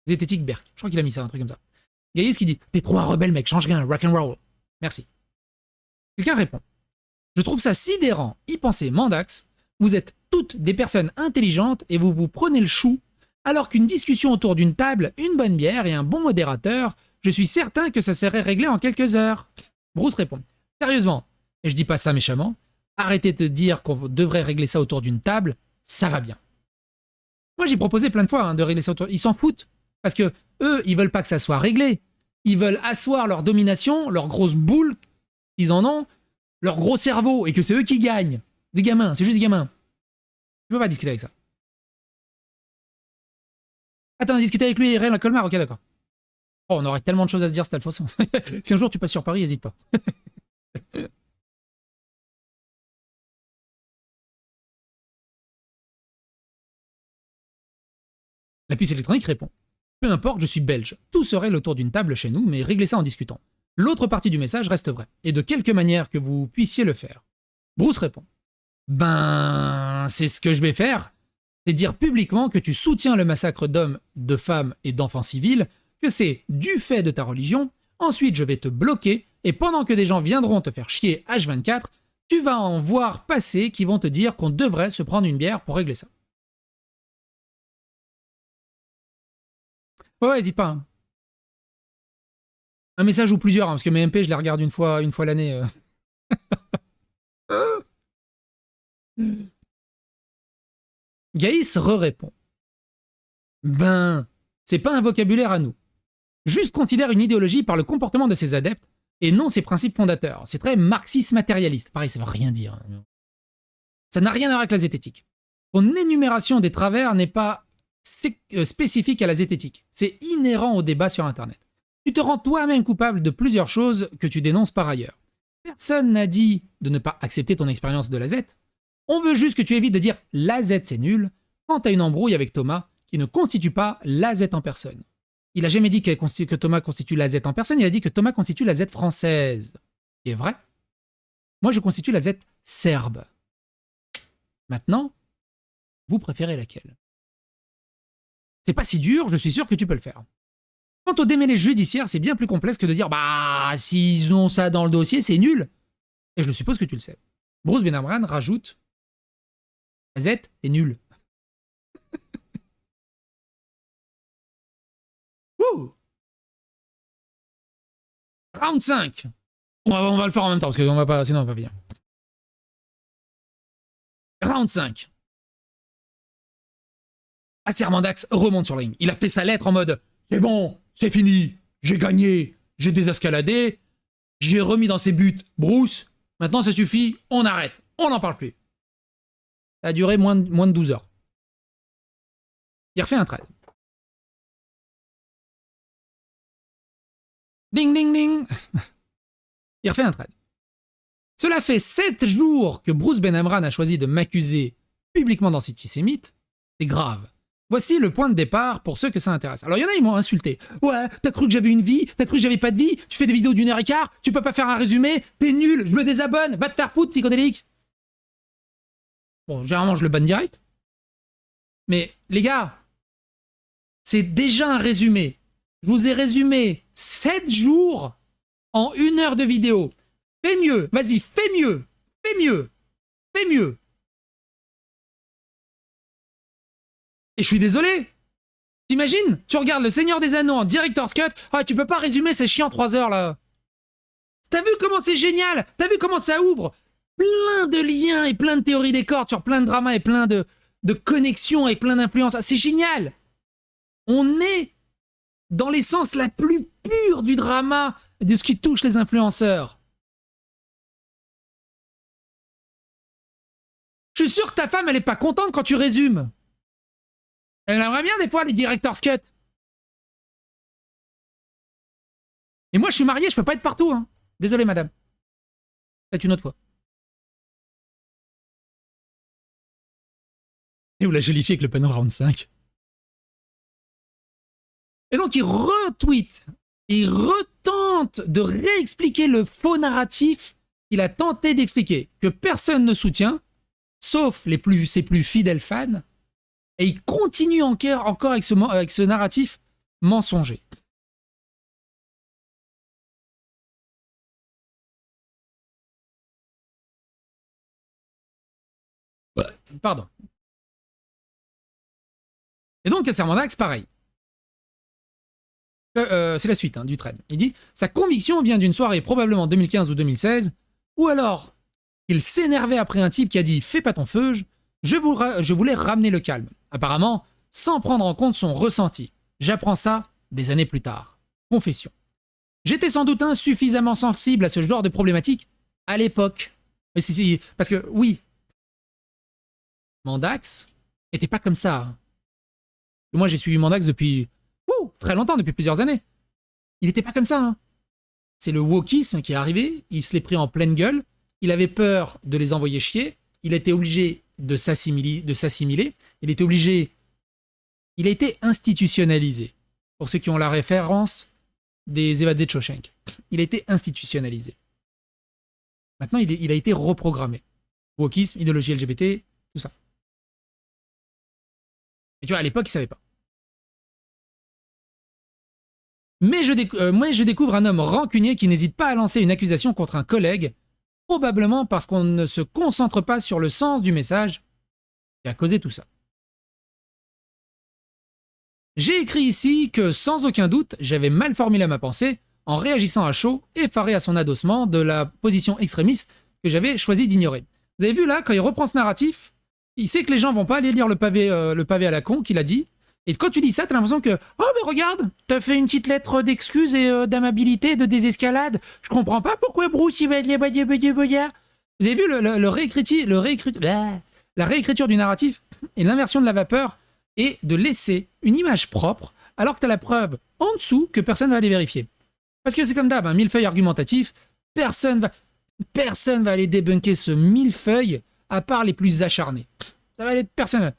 A: Zététique Berk. Je crois qu'il a mis ça, un truc comme ça. Gaïs qui dit, t'es trop un rebelle mec, change rien, rock'n'roll. Merci. Quelqu'un répond, je trouve ça sidérant, y penser Mandax, vous êtes toutes des personnes intelligentes et vous vous prenez le chou, alors qu'une discussion autour d'une table, une bonne bière et un bon modérateur, je suis certain que ça serait réglé en quelques heures. Bruce répond, sérieusement, et je dis pas ça méchamment, arrêtez de dire qu'on devrait régler ça autour d'une table, ça va bien. Moi j'ai proposé plein de fois de régler ça autour, ils s'en foutent, parce que eux, ils veulent pas que ça soit réglé, ils veulent asseoir leur domination, leur grosse boule, qu'ils en ont, leur gros cerveau, et que c'est eux qui gagnent. Des gamins, c'est juste des gamins. Je peux pas discuter avec ça. Attends, on a discuté avec lui et Ray Colmar, ok d'accord. Oh, on aurait tellement de choses à se dire, c'est Alphonse. Si un jour tu passes sur Paris, n'hésite pas. La puce électronique répond. Peu importe, je suis belge. Tout se règle autour d'une table chez nous, mais réglez ça en discutant. L'autre partie du message reste vraie, et de quelque manière que vous puissiez le faire. Bruce répond. Ben, c'est ce que je vais faire. c'est dire publiquement que tu soutiens le massacre d'hommes, de femmes et d'enfants civils, que c'est du fait de ta religion. Ensuite, je vais te bloquer, et pendant que des gens viendront te faire chier H24, tu vas en voir passer qui vont te dire qu'on devrait se prendre une bière pour régler ça. Ouais, hésite pas. Hein. Un message ou plusieurs, hein, parce que mes MP, je les regarde une fois l'année. Gaïs répond. Ben, c'est pas un vocabulaire à nous. Juste considère une idéologie par le comportement de ses adeptes et non ses principes fondateurs. C'est très marxiste matérialiste. Pareil, ça veut rien dire. Ça n'a rien à voir avec la zététique. Ton énumération des travers n'est pas spécifique à la zététique. C'est inhérent au débat sur Internet. Tu te rends toi-même coupable de plusieurs choses que tu dénonces par ailleurs. Personne n'a dit de ne pas accepter ton expérience de la Z. On veut juste que tu évites de dire la Z c'est nul quand tu as une embrouille avec Thomas qui ne constitue pas la Z en personne. Il a jamais dit que Thomas constitue la Z en personne, il a dit que Thomas constitue la Z française. C'est vrai. Moi je constitue la Z serbe. Maintenant, vous préférez laquelle? C'est pas si dur, je suis sûr que tu peux le faire. Quant au démêlé judiciaire, c'est bien plus complexe que de dire bah s'ils ont ça dans le dossier, c'est nul. Et je le suppose que tu le sais. Bruce Benamran rajoute la Z, c'est nul. Ouh. Round 5. On va le faire en même temps, parce que sinon on va pas finir. Round 5. Acermandax remonte sur le ring. Il a fait sa lettre en mode c'est bon, c'est fini, j'ai gagné, j'ai désescaladé, j'ai remis dans ses buts Bruce, maintenant ça suffit, on arrête, on n'en parle plus. Ça a duré moins de 12 heures. Il refait un trade. Ding ding ding. Il refait un trade. Cela fait 7 jours que Bruce Benamran a choisi de m'accuser publiquement d'antisémite. C'est grave. Voici le point de départ pour ceux que ça intéresse. Alors il y en a, ils m'ont insulté. Ouais, t'as cru que j'avais une vie? T'as cru que j'avais pas de vie? Tu fais des vidéos d'1 heure et quart? Tu peux pas faire un résumé? T'es nul, je me désabonne, va te faire foutre, psychodélique. Bon, généralement je le banne direct. Mais les gars, c'est déjà un résumé. Je vous ai résumé 7 jours en 1 heure de vidéo. Fais mieux, vas-y, fais mieux, fais mieux, fais mieux. Et je suis désolé. T'imagines? Tu regardes Le Seigneur des Anneaux en Director's Cut. Ah, tu peux pas résumer, c'est chiant 3 heures là. T'as vu comment c'est génial? T'as vu comment ça ouvre? Plein de liens et plein de théories des cordes sur plein de dramas et plein de connexions et plein d'influences. Ah, c'est génial. On est dans l'essence la plus pure du drama, de ce qui touche les influenceurs. Je suis sûr que ta femme, elle est pas contente quand tu résumes. Elle aimerait bien des fois les director's cut. Et moi, je suis marié, je peux pas être partout. Hein. Désolé, madame. Peut-être une autre fois. Et vous la jolifiez avec le panneau round 5. Et donc, il retweet, il retente de réexpliquer le faux narratif qu'il a tenté d'expliquer, que personne ne soutient, sauf ses plus fidèles fans. Et il continue encore avec ce narratif mensonger. Pardon. Et donc, Acermandax, pareil. C'est la suite du trade. Il dit « Sa conviction vient d'une soirée probablement 2015 ou 2016, ou alors il s'énervait après un type qui a dit « Fais pas ton feu, je voulais ramener le calme. » Apparemment, sans prendre en compte son ressenti. J'apprends ça des années plus tard. Confession. J'étais sans doute insuffisamment sensible à ce genre de problématique à l'époque. Parce que, oui, Mandax était pas comme ça. Moi, j'ai suivi Mandax depuis très longtemps, depuis plusieurs années. Il n'était pas comme ça. Hein. C'est le wokisme qui est arrivé, il se l'est pris en pleine gueule, il avait peur de les envoyer chier, il était obligé de s'assimiler, il était obligé... Il a été institutionnalisé. Pour ceux qui ont la référence des évadés de Shawshank. Il a été institutionnalisé. Maintenant, il a été reprogrammé. Wokisme, idéologie LGBT, tout ça. Et tu vois, à l'époque, il savait pas. Mais je découvre un homme rancunier qui n'hésite pas à lancer une accusation contre un collègue, probablement parce qu'on ne se concentre pas sur le sens du message qui a causé tout ça. J'ai écrit ici que, sans aucun doute, j'avais mal formulé ma pensée en réagissant à chaud, effaré à son adossement de la position extrémiste que j'avais choisi d'ignorer. Vous avez vu là, quand il reprend ce narratif, il sait que les gens vont pas aller lire le pavé à la con qu'il a dit. Et quand tu dis ça, t'as l'impression que « Oh, mais regarde, t'as fait une petite lettre d'excuse et d'amabilité, de désescalade. Je comprends pas pourquoi Bruce, il va dire... » Vous avez vu la réécriture du narratif et l'inversion de la vapeur et de laisser une image propre alors que t'as la preuve en dessous que personne va aller vérifier. Parce que c'est comme d'hab, un millefeuille argumentatif, personne va aller débunker ce millefeuille à part les plus acharnés. Ça va aller de personne.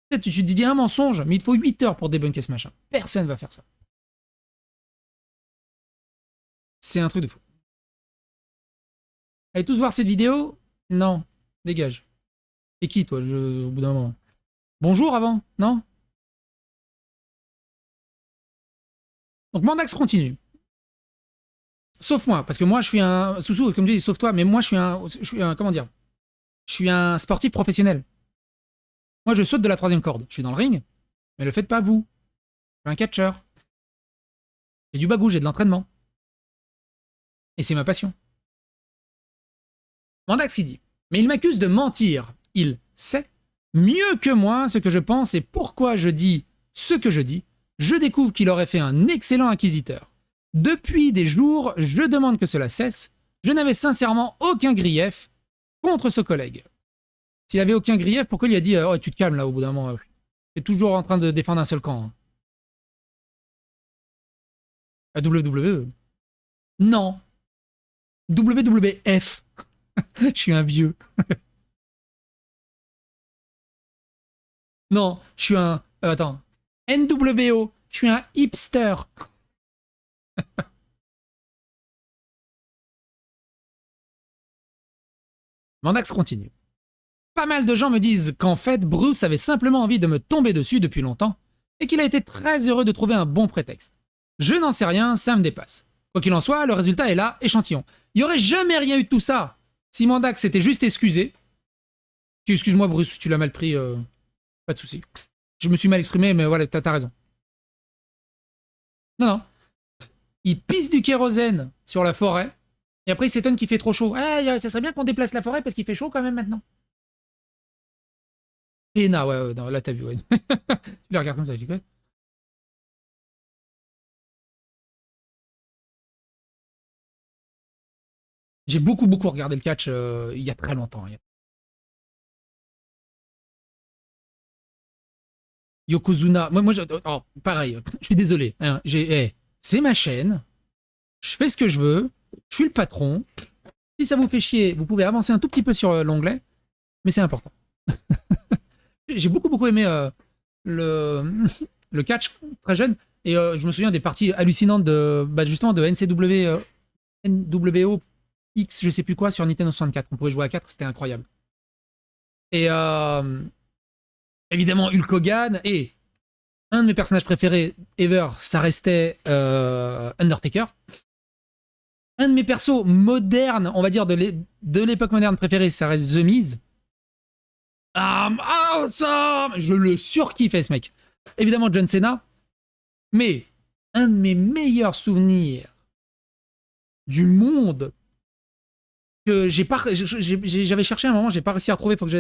A: Peut-être tu te dis un mensonge, mais il te faut 8 heures pour débunker ce machin. Personne va faire ça. C'est un truc de fou. Allez tous voir cette vidéo? Non. Dégage. Et qui, toi, au bout d'un moment? Bonjour avant? Non? Donc Mandax continue. Sauf moi, parce que moi je suis un... Soussou, comme je dis, sauf toi, mais moi je suis un... Comment dire? Je suis un sportif professionnel. Moi je saute de la 3e corde. Je suis dans le ring, mais le faites pas vous. Je suis un catcheur. J'ai du bagou, j'ai de l'entraînement. Et c'est ma passion. Mandax il dit, mais il m'accuse de mentir. Il sait mieux que moi ce que je pense et pourquoi je dis ce que je dis. Je découvre qu'il aurait fait un excellent inquisiteur. Depuis des jours, je demande que cela cesse. Je n'avais sincèrement aucun grief contre ce collègue. S'il avait aucun grief, pourquoi il a dit oh, tu te calmes là au bout d'un moment. Tu es toujours en train de défendre un seul camp. À WWE. Non. WWF. Je suis un vieux. Non, je suis un... attends. NWO. Je suis un hipster. Mandax continue. Pas mal de gens me disent qu'en fait, Bruce avait simplement envie de me tomber dessus depuis longtemps et qu'il a été très heureux de trouver un bon prétexte. Je n'en sais rien, ça me dépasse. Quoi qu'il en soit, le résultat est là, échantillon. Il n'y aurait jamais rien eu de tout ça si Mandax s'était juste excusé. Excuse-moi Bruce, tu l'as mal pris, pas de souci. Je me suis mal exprimé, mais voilà, t'as raison. Non. Il pisse du kérosène sur la forêt, et après il s'étonne qu'il fait trop chaud. Ça serait bien qu'on déplace la forêt parce qu'il fait chaud quand même maintenant. Pena, ouais, non, là t'as vu, ouais. Tu les regardes comme ça, je dis quoi? J'ai beaucoup regardé le catch il y a très longtemps. Yokozuna, pareil, je suis désolé. Hein, c'est ma chaîne, je fais ce que je veux, je suis le patron. Si ça vous fait chier, vous pouvez avancer un tout petit peu sur l'onglet, mais c'est important. J'ai beaucoup aimé le catch très jeune, et je me souviens des parties hallucinantes justement de NWO X, je sais plus quoi, sur Nintendo 64. On pouvait jouer à 4, c'était incroyable. Et évidemment Hulk Hogan, et un de mes personnages préférés ever, ça restait Undertaker. Un de mes persos modernes, on va dire de l'époque moderne préférée, ça reste The Miz. Awesome! Je le surkiffais ce mec. Évidemment John Cena, mais un de mes meilleurs souvenirs du monde que j'avais cherché à un moment, j'ai pas réussi à retrouver, faut que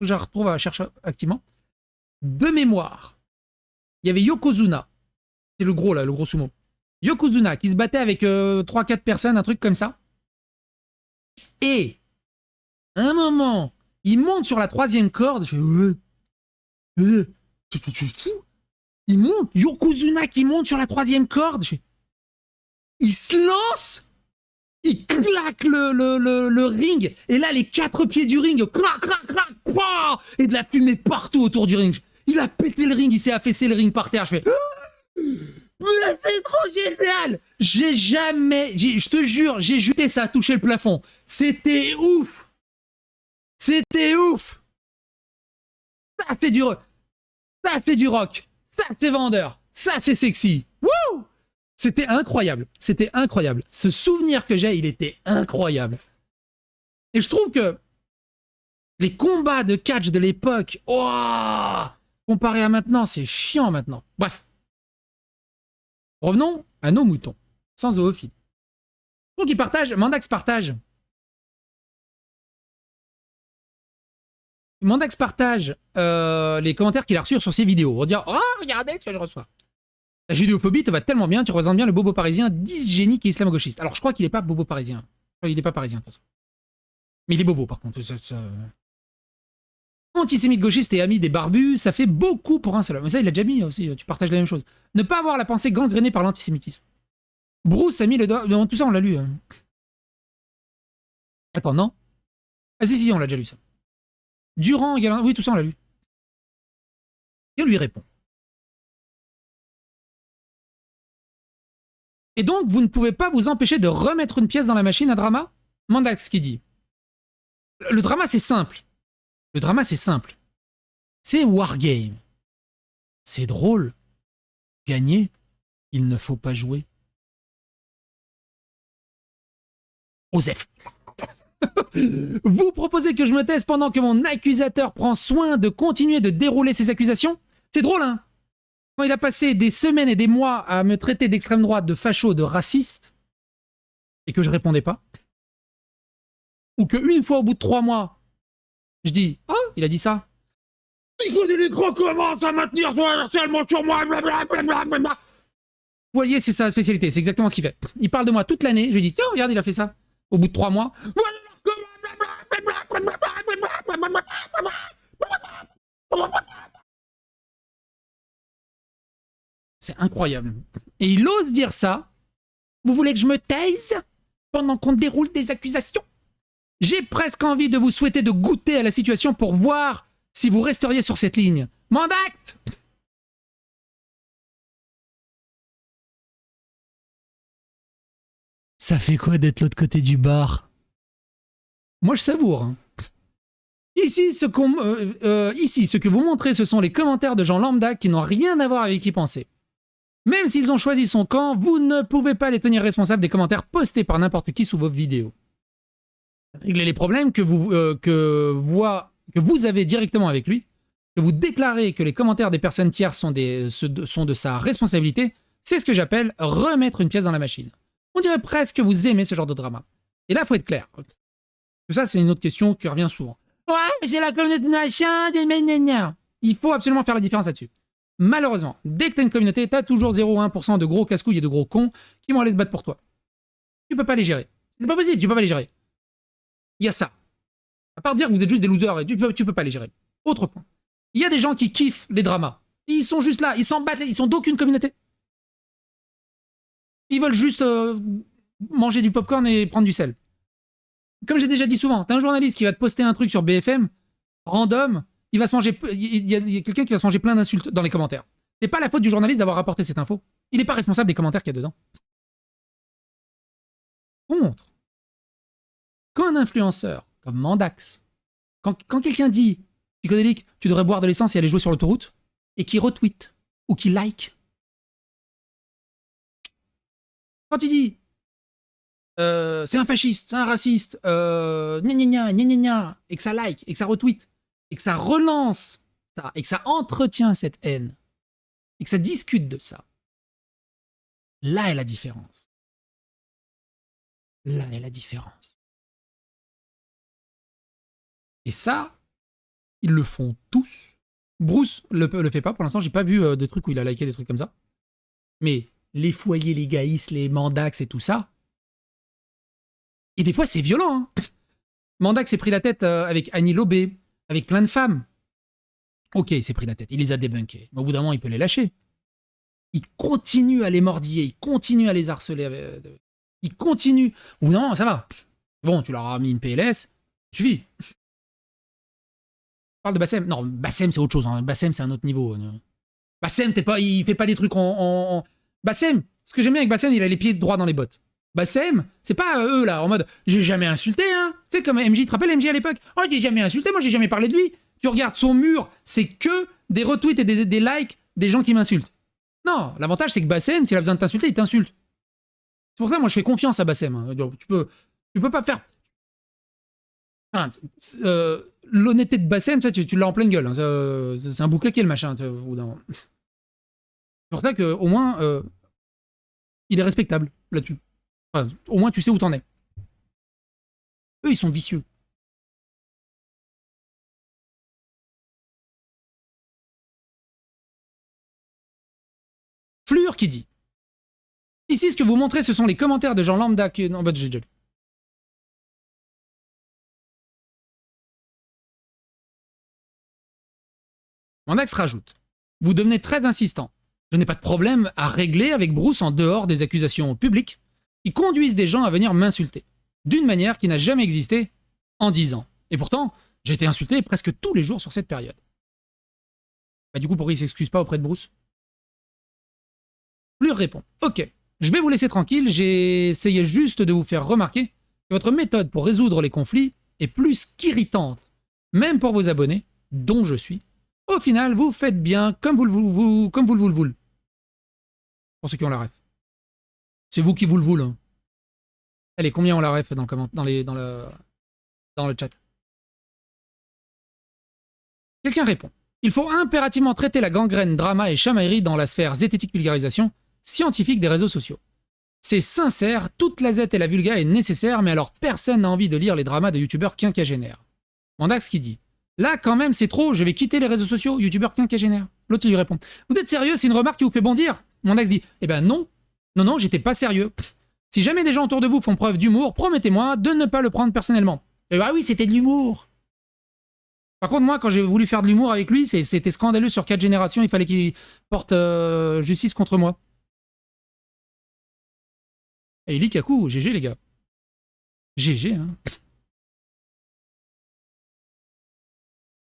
A: je retrouve à chercher activement. De mémoire, il y avait Yokozuna, c'est le gros là, le gros sumo. Yokozuna qui se battait avec 3-4 personnes, un truc comme ça. Et à un moment, il monte sur la 3e corde. Je fais c'est fou. Il monte, Yokozuna qui monte sur la 3e corde. Il se lance. Il claque le ring. Et là, les 4 pieds du ring, clac, et de la fumée partout autour du ring. Il a pété le ring, il s'est affaissé le ring par terre. Je fais... Mais c'est trop génial! Je te jure, j'ai jeté, ça a touché le plafond. C'était ouf! C'était ouf! Ça, c'est dur. Ça, c'est du rock. Ça, c'est vendeur. Ça, c'est sexy. Wouh! C'était incroyable. C'était incroyable. Ce souvenir que j'ai, il était incroyable. Et je trouve que les combats de catch de l'époque, oh, comparé à maintenant, c'est chiant maintenant. Bref. Revenons à nos moutons. Sans zoophilie. Donc, ils partagent. Mandax partage. Mandax partage les commentaires qu'il a reçus sur ses vidéos. Pour dire, oh, regardez ce que je reçois. La judéophobie te va tellement bien, tu représentes bien le bobo parisien dysgénique et islamo-gauchiste. Alors, je crois qu'il n'est pas bobo parisien. Je crois qu'il n'est pas parisien, de toute façon. Mais il est bobo, par contre. Antisémite gauchiste et ami des barbus, ça fait beaucoup pour un seul homme. Mais ça, il l'a déjà mis aussi, tu partages la même chose. Ne pas avoir la pensée gangrénée par l'antisémitisme. Bruce a mis le doigt... Non, tout ça, on l'a lu. Attends, non? Ah si, on l'a déjà lu, ça. Durand, oui, tout ça, on l'a lu. Et on lui répond. Et donc, vous ne pouvez pas vous empêcher de remettre une pièce dans la machine à drama? Mandax qui dit. Le drama, c'est simple. Le drama, c'est simple. C'est Wargame. C'est drôle. Gagner, il ne faut pas jouer. Osef. Vous proposez que je me taise pendant que mon accusateur prend soin de continuer de dérouler ses accusations? C'est drôle, hein? Quand il a passé des semaines et des mois à me traiter d'extrême droite, de facho, de raciste, et que je répondais pas, ou qu'une fois au bout de 3 mois, je dis « Oh, il a dit ça !» Nico Delicro commence à maintenir son harcèlement sur moi, blablabla. Vous voyez, c'est sa spécialité, c'est exactement ce qu'il fait. Il parle de moi toute l'année, je lui dis « Tiens, regarde, il a fait ça. » Au bout de 3 mois, c'est incroyable. Et il ose dire ça. Vous voulez que je me taise pendant qu'on déroule des accusations? J'ai presque envie de vous souhaiter de goûter à la situation pour voir si vous resteriez sur cette ligne. Mandax! Ça fait quoi d'être l'autre côté du bar? Moi, je savoure. Hein. Ici, ce que vous montrez, ce sont les commentaires de gens lambda qui n'ont rien à voir avec qui penser. Même s'ils ont choisi son camp, vous ne pouvez pas les tenir responsables des commentaires postés par n'importe qui sous vos vidéos. Réglez les problèmes que vous avez directement avec lui, que vous déclarez que les commentaires des personnes tierces sont de sa responsabilité, c'est ce que j'appelle remettre une pièce dans la machine. On dirait presque que vous aimez ce genre de drama. Et là, il faut être clair. Ça, c'est une autre question qui revient souvent. Ouais, j'ai la communauté machin, il faut absolument faire la différence là-dessus. Malheureusement, dès que t'as une communauté, t'as toujours 0,1% de gros casse-couilles et de gros cons qui vont aller se battre pour toi. Tu peux pas les gérer. C'est pas possible, tu peux pas les gérer. Il y a ça. À part dire que vous êtes juste des losers et tu peux pas les gérer. Autre point. Il y a des gens qui kiffent les dramas. Ils sont juste là, ils s'en battent, ils sont d'aucune communauté. Ils veulent juste manger du popcorn et prendre du sel. Comme j'ai déjà dit souvent, t'as un journaliste qui va te poster un truc sur BFM, random, il va se manger, il y a quelqu'un qui va se manger plein d'insultes dans les commentaires. C'est pas la faute du journaliste d'avoir rapporté cette info. Il n'est pas responsable des commentaires qu'il y a dedans. Contre, quand un influenceur comme Mandax, quand quelqu'un dit psychodélique, tu devrais boire de l'essence et aller jouer sur l'autoroute, et qui retweet ou qui like, quand il dit c'est un fasciste, c'est un raciste, gna gna gna gna gna, et que ça like, et que ça retweet, et que ça relance ça, et que ça entretient cette haine, et que ça discute de ça, là est la différence. Là est la différence. Et ça, ils le font tous. Bruce le fait pas, pour l'instant, j'ai pas vu de trucs où il a liké des trucs comme ça. Mais les foyers, les gaïs, les Mandax et tout ça, et des fois, c'est violent. Hein. Mandax s'est pris la tête avec Annie Lobé, avec plein de femmes. Ok, il s'est pris la tête, il les a débunkés. Mais au bout d'un moment, il peut les lâcher. Il continue à les mordiller, il continue à les harceler. Il continue. Ou non, ça va. Bon, tu leur as mis une PLS, suffit. On parle de Bassem. Non, Bassem, c'est autre chose. Hein. Bassem, c'est un autre niveau. Bassem, il fait pas des trucs en... Bassem, ce que j'aime bien avec Bassem, il a les pieds droits dans les bottes. Bassem, c'est pas eux là, en mode j'ai jamais insulté, hein. Tu sais, comme MJ, tu te rappelles MJ à l'époque? Oh, j'ai jamais insulté, moi j'ai jamais parlé de lui. Tu regardes son mur, c'est que des retweets et des likes des gens qui m'insultent. Non, l'avantage c'est que Bassem, s'il a besoin de t'insulter, il t'insulte. C'est pour ça, moi, je fais confiance à Bassem. Hein. Tu peux pas faire... Enfin, l'honnêteté de Bassem, ça, tu l'as en pleine gueule. Hein. C'est un bouclier, le machin. C'est pour ça qu'au moins, il est respectable là-dessus. Enfin, au moins, tu sais où t'en es. Eux, ils sont vicieux. Fleur qui dit: ici, ce que vous montrez, ce sont les commentaires de gens lambda qui... Non, bah, j'ai déjà lu. Mandax rajoute: vous devenez très insistant. Je n'ai pas de problème à régler avec Bruce en dehors des accusations publiques qui conduisent des gens à venir m'insulter, d'une manière qui n'a jamais existé en 10 ans. Et pourtant, j'ai été insulté presque tous les jours sur cette période. Bah du coup, pourquoi il s'excuse pas auprès de Bruce? Fleur répond: ok, je vais vous laisser tranquille, j'ai essayé juste de vous faire remarquer que votre méthode pour résoudre les conflits est plus qu'irritante, même pour vos abonnés, dont je suis. Au final, vous faites bien comme vous le voulez. Pour ceux qui ont la ref. C'est vous qui vous le voulez. Hein. Allez, combien ont la ref dans le chat? Quelqu'un répond: il faut impérativement traiter la gangrène, drama et chamaillerie dans la sphère zététique vulgarisation scientifique des réseaux sociaux. C'est sincère, toute la zette et la vulga est nécessaire, mais alors personne n'a envie de lire les dramas de youtubeurs quinquagénaires. Mandax qui dit: là, quand même, c'est trop, je vais quitter les réseaux sociaux, youtubeurs quinquagénaires. L'autre lui répond: vous êtes sérieux, c'est une remarque qui vous fait bondir? Mandax dit: eh ben non, non, j'étais pas sérieux. Si jamais des gens autour de vous font preuve d'humour, promettez-moi de ne pas le prendre personnellement. Et bah oui, c'était de l'humour. Par contre, moi, quand j'ai voulu faire de l'humour avec lui, c'était scandaleux sur 4 générations, il fallait qu'il porte justice contre moi. Et il dit Kaku, GG les gars. GG, hein.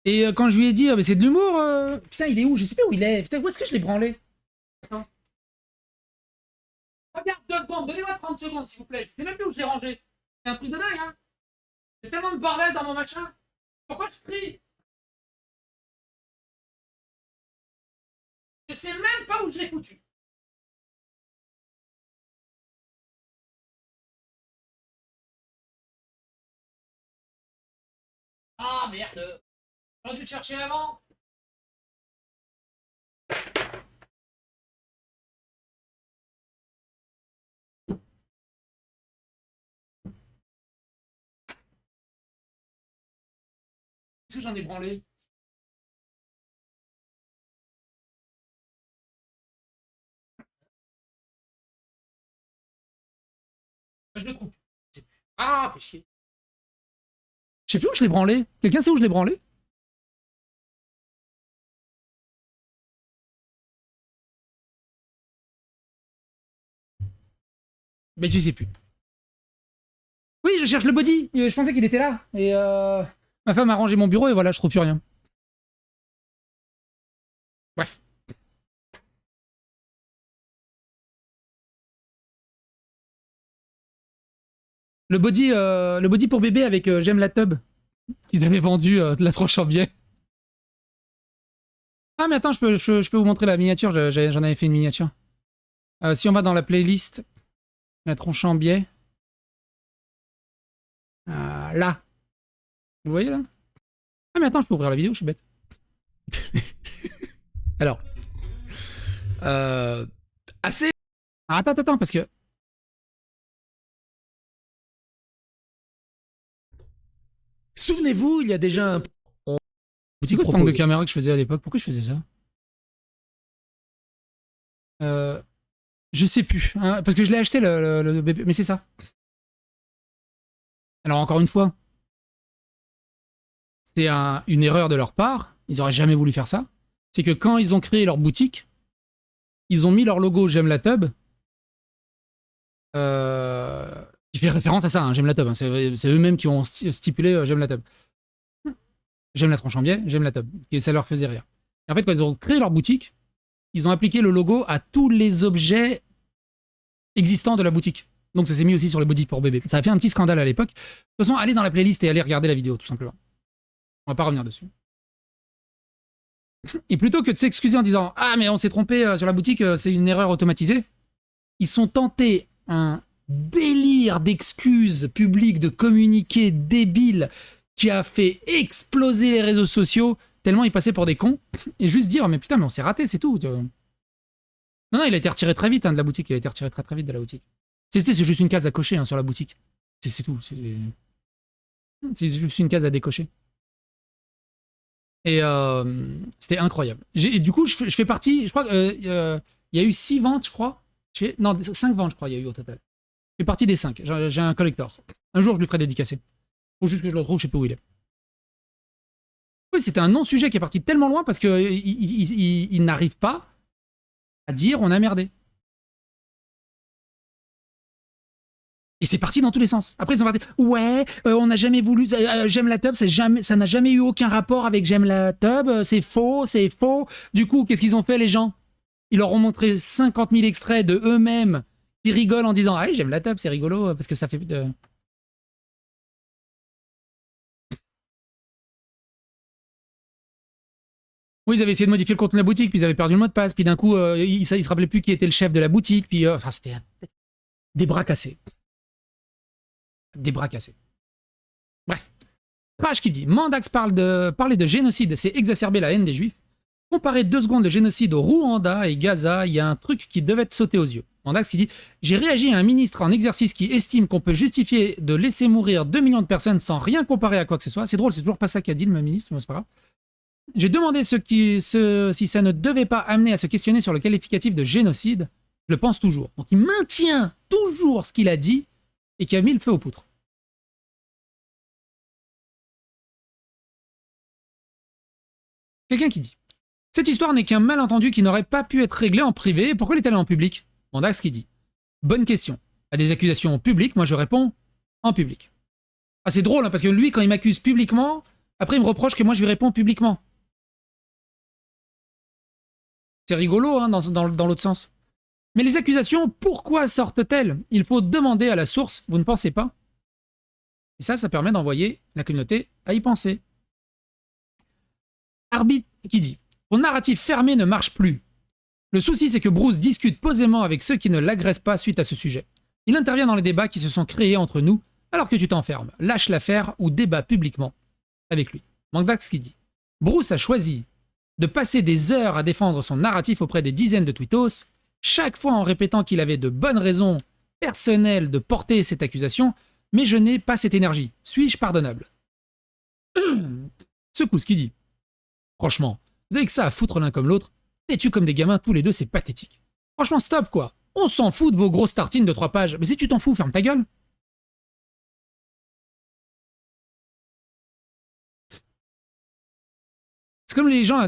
A: Et quand je lui ai dit, mais c'est de l'humour, putain, il est où? Je sais pas où il est. Putain, où est-ce que je l'ai branlé? Attends. Regarde, 2 secondes, donnez-moi 30 secondes, s'il vous plaît. Je sais même plus où je l'ai rangé. C'est un truc de dingue, hein. J'ai tellement de bordel dans mon machin. Pourquoi je crie? Je sais même pas où je l'ai foutu. Ah merde. J'aurais dû le chercher avant. Est-ce que j'en ai branlé? Je le trouve. Ah, fais chier. Je sais plus où je l'ai branlé. Quelqu'un sait où je l'ai branlé? Mais je sais plus. Oui, je cherche le body. Je pensais qu'il était là. Et ma femme a rangé mon bureau et voilà, je trouve plus rien. Bref. Le body pour bébé avec J'aime la tub qu'ils avaient vendu de la tranche en biais. Ah mais attends, je peux vous montrer la miniature. J'en avais fait une miniature. Si on va dans la playlist, la tronche en biais. Là. Vous voyez là? Ah mais attends, je peux ouvrir la vidéo, je suis bête. Alors. Assez. Ah, attends, parce que... Souvenez-vous, il y a déjà un... C'est quoi cet angle de caméra que je faisais à l'époque? Pourquoi je faisais ça? Je sais plus, hein, parce que je l'ai acheté le bébé, mais c'est ça. Alors encore une fois, c'est une erreur de leur part, ils auraient jamais voulu faire ça. C'est que quand ils ont créé leur boutique, ils ont mis leur logo J'aime la tub, qui fait référence à ça, hein, J'aime la tub, hein, c'est eux-mêmes qui ont stipulé J'aime la tub. J'aime la tronche en biais, j'aime la tub, et ça leur faisait rire. Et en fait, quand ils ont créé leur boutique, ils ont appliqué le logo à tous les objets existants de la boutique. Donc ça s'est mis aussi sur les body pour bébé. Ça a fait un petit scandale à l'époque. De toute façon, allez dans la playlist et allez regarder la vidéo, tout simplement. On va pas revenir dessus. Et plutôt que de s'excuser en disant « Ah, mais on s'est trompé sur la boutique, c'est une erreur automatisée », ils sont tentés un délire d'excuses publiques, de communiqués débiles qui a fait exploser les réseaux sociaux tellement ils passaient pour des cons. Et juste dire « Mais putain, mais on s'est raté, c'est tout. » Non, il a été retiré très vite de la boutique. Il a été retiré très vite de la boutique. C'est juste une case à cocher sur la boutique. C'est tout. C'est juste une case à décocher. Et c'était incroyable. Et du coup, je fais partie. Je crois qu'il y a eu 6 ventes, je crois. Non, 5 ventes, je crois, il y a eu au total. Je fais partie des 5. J'ai un collector. Un jour, je lui ferai dédicacer. Faut juste que je le retrouve, je sais pas où il est. Oui, c'était un non-sujet qui est parti tellement loin parce qu'il n'arrive pas à dire on a merdé. Et c'est parti dans tous les sens. Après, ils sont partis. Ouais, on n'a jamais voulu. J'aime la tub, ça n'a jamais eu aucun rapport avec j'aime la tub. C'est faux, c'est faux. Du coup, qu'est-ce qu'ils ont fait, les gens? Ils leur ont montré 50 000 extraits de eux-mêmes qui rigolent en disant ah oui, j'aime la tub, c'est rigolo parce que ça fait de. Oui, ils avaient essayé de modifier le contenu de la boutique, puis ils avaient perdu le mot de passe, puis d'un coup, ils se rappelaient plus qui était le chef de la boutique, puis enfin, c'était des bras cassés. Des bras cassés. Bref. Crash qui dit Mandax parler de génocide, c'est exacerber la haine des juifs. Comparer 2 secondes de génocide au Rwanda et Gaza, il y a un truc qui devait te sauter aux yeux. Mandax qui dit j'ai réagi à un ministre en exercice qui estime qu'on peut justifier de laisser mourir 2 millions de personnes sans rien comparer à quoi que ce soit. C'est drôle, c'est toujours pas ça qu'a dit le ministre, mais c'est pas grave. J'ai demandé si ça ne devait pas amener à se questionner sur le qualificatif de génocide. Je le pense toujours. Donc il maintient toujours ce qu'il a dit et qui a mis le feu aux poutres. Quelqu'un qui dit cette histoire n'est qu'un malentendu qui n'aurait pas pu être réglé en privé. Pourquoi il est allé en public? Mandax qui dit bonne question. À des accusations publiques, moi je réponds en public. Ah, c'est drôle, hein, parce que lui, quand il m'accuse publiquement, après il me reproche que moi je lui réponds publiquement. C'est rigolo, hein, dans l'autre sens. Mais les accusations, pourquoi sortent-elles? Il faut demander à la source, vous ne pensez pas? Et ça permet d'envoyer la communauté à y penser. Arbitre qui dit ton narratif fermé ne marche plus. Le souci, c'est que Bruce discute posément avec ceux qui ne l'agressent pas suite à ce sujet. Il intervient dans les débats qui se sont créés entre nous, alors que tu t'enfermes, lâche l'affaire ou débat publiquement avec lui. Mandax qui dit Bruce a choisi de passer des heures à défendre son narratif auprès des dizaines de tweetos, chaque fois en répétant qu'il avait de bonnes raisons personnelles de porter cette accusation, mais je n'ai pas cette énergie. Suis-je pardonnable? Secousse qui dit franchement, vous avez que ça à foutre l'un comme l'autre, têtus comme des gamins tous les deux, c'est pathétique. Franchement, stop quoi. On s'en fout de vos grosses tartines de 3 pages. Mais si tu t'en fous, ferme ta gueule. C'est comme les gens...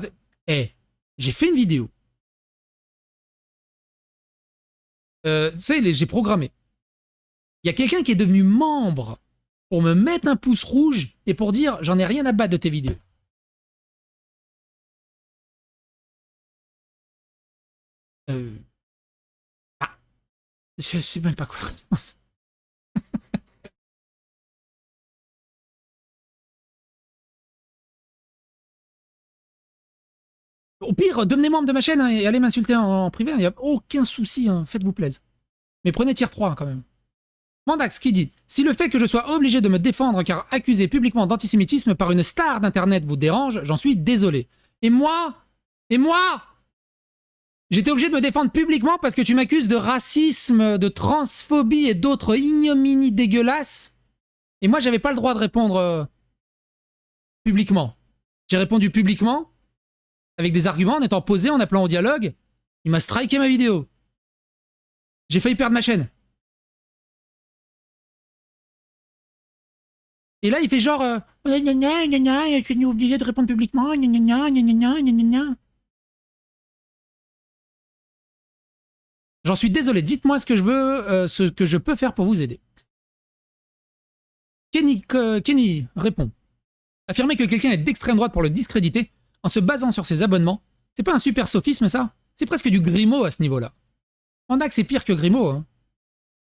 A: j'ai fait une vidéo. Tu sais, j'ai programmé. Il y a quelqu'un qui est devenu membre pour me mettre un pouce rouge et pour dire j'en ai rien à battre de tes vidéos. Je sais même pas quoi. Au pire, devenez membre de ma chaîne hein, et allez m'insulter en privé, il n'y a aucun souci, hein, faites-vous plaisir. Mais prenez tier 3 hein, quand même. Mandax qui dit si le fait que je sois obligé de me défendre car accusé publiquement d'antisémitisme par une star d'internet vous dérange, j'en suis désolé. Et moi j'étais obligé de me défendre publiquement parce que tu m'accuses de racisme, de transphobie et d'autres ignominies dégueulasses. Et moi, j'avais pas le droit de répondre publiquement. J'ai répondu publiquement, avec des arguments, en étant posé, en appelant au dialogue. Il m'a striké ma vidéo. J'ai failli perdre ma chaîne. Et là, il fait genre... je suis obligé de répondre publiquement. J'en suis désolé, dites-moi ce que je veux, ce que je peux faire pour vous aider. Kenny répond. Affirmer que quelqu'un est d'extrême droite pour le discréditer, en se basant sur ses abonnements, c'est pas un super sophisme ça? C'est presque du Grimaud à ce niveau-là. Mandax c'est pire que Grimaud. Hein.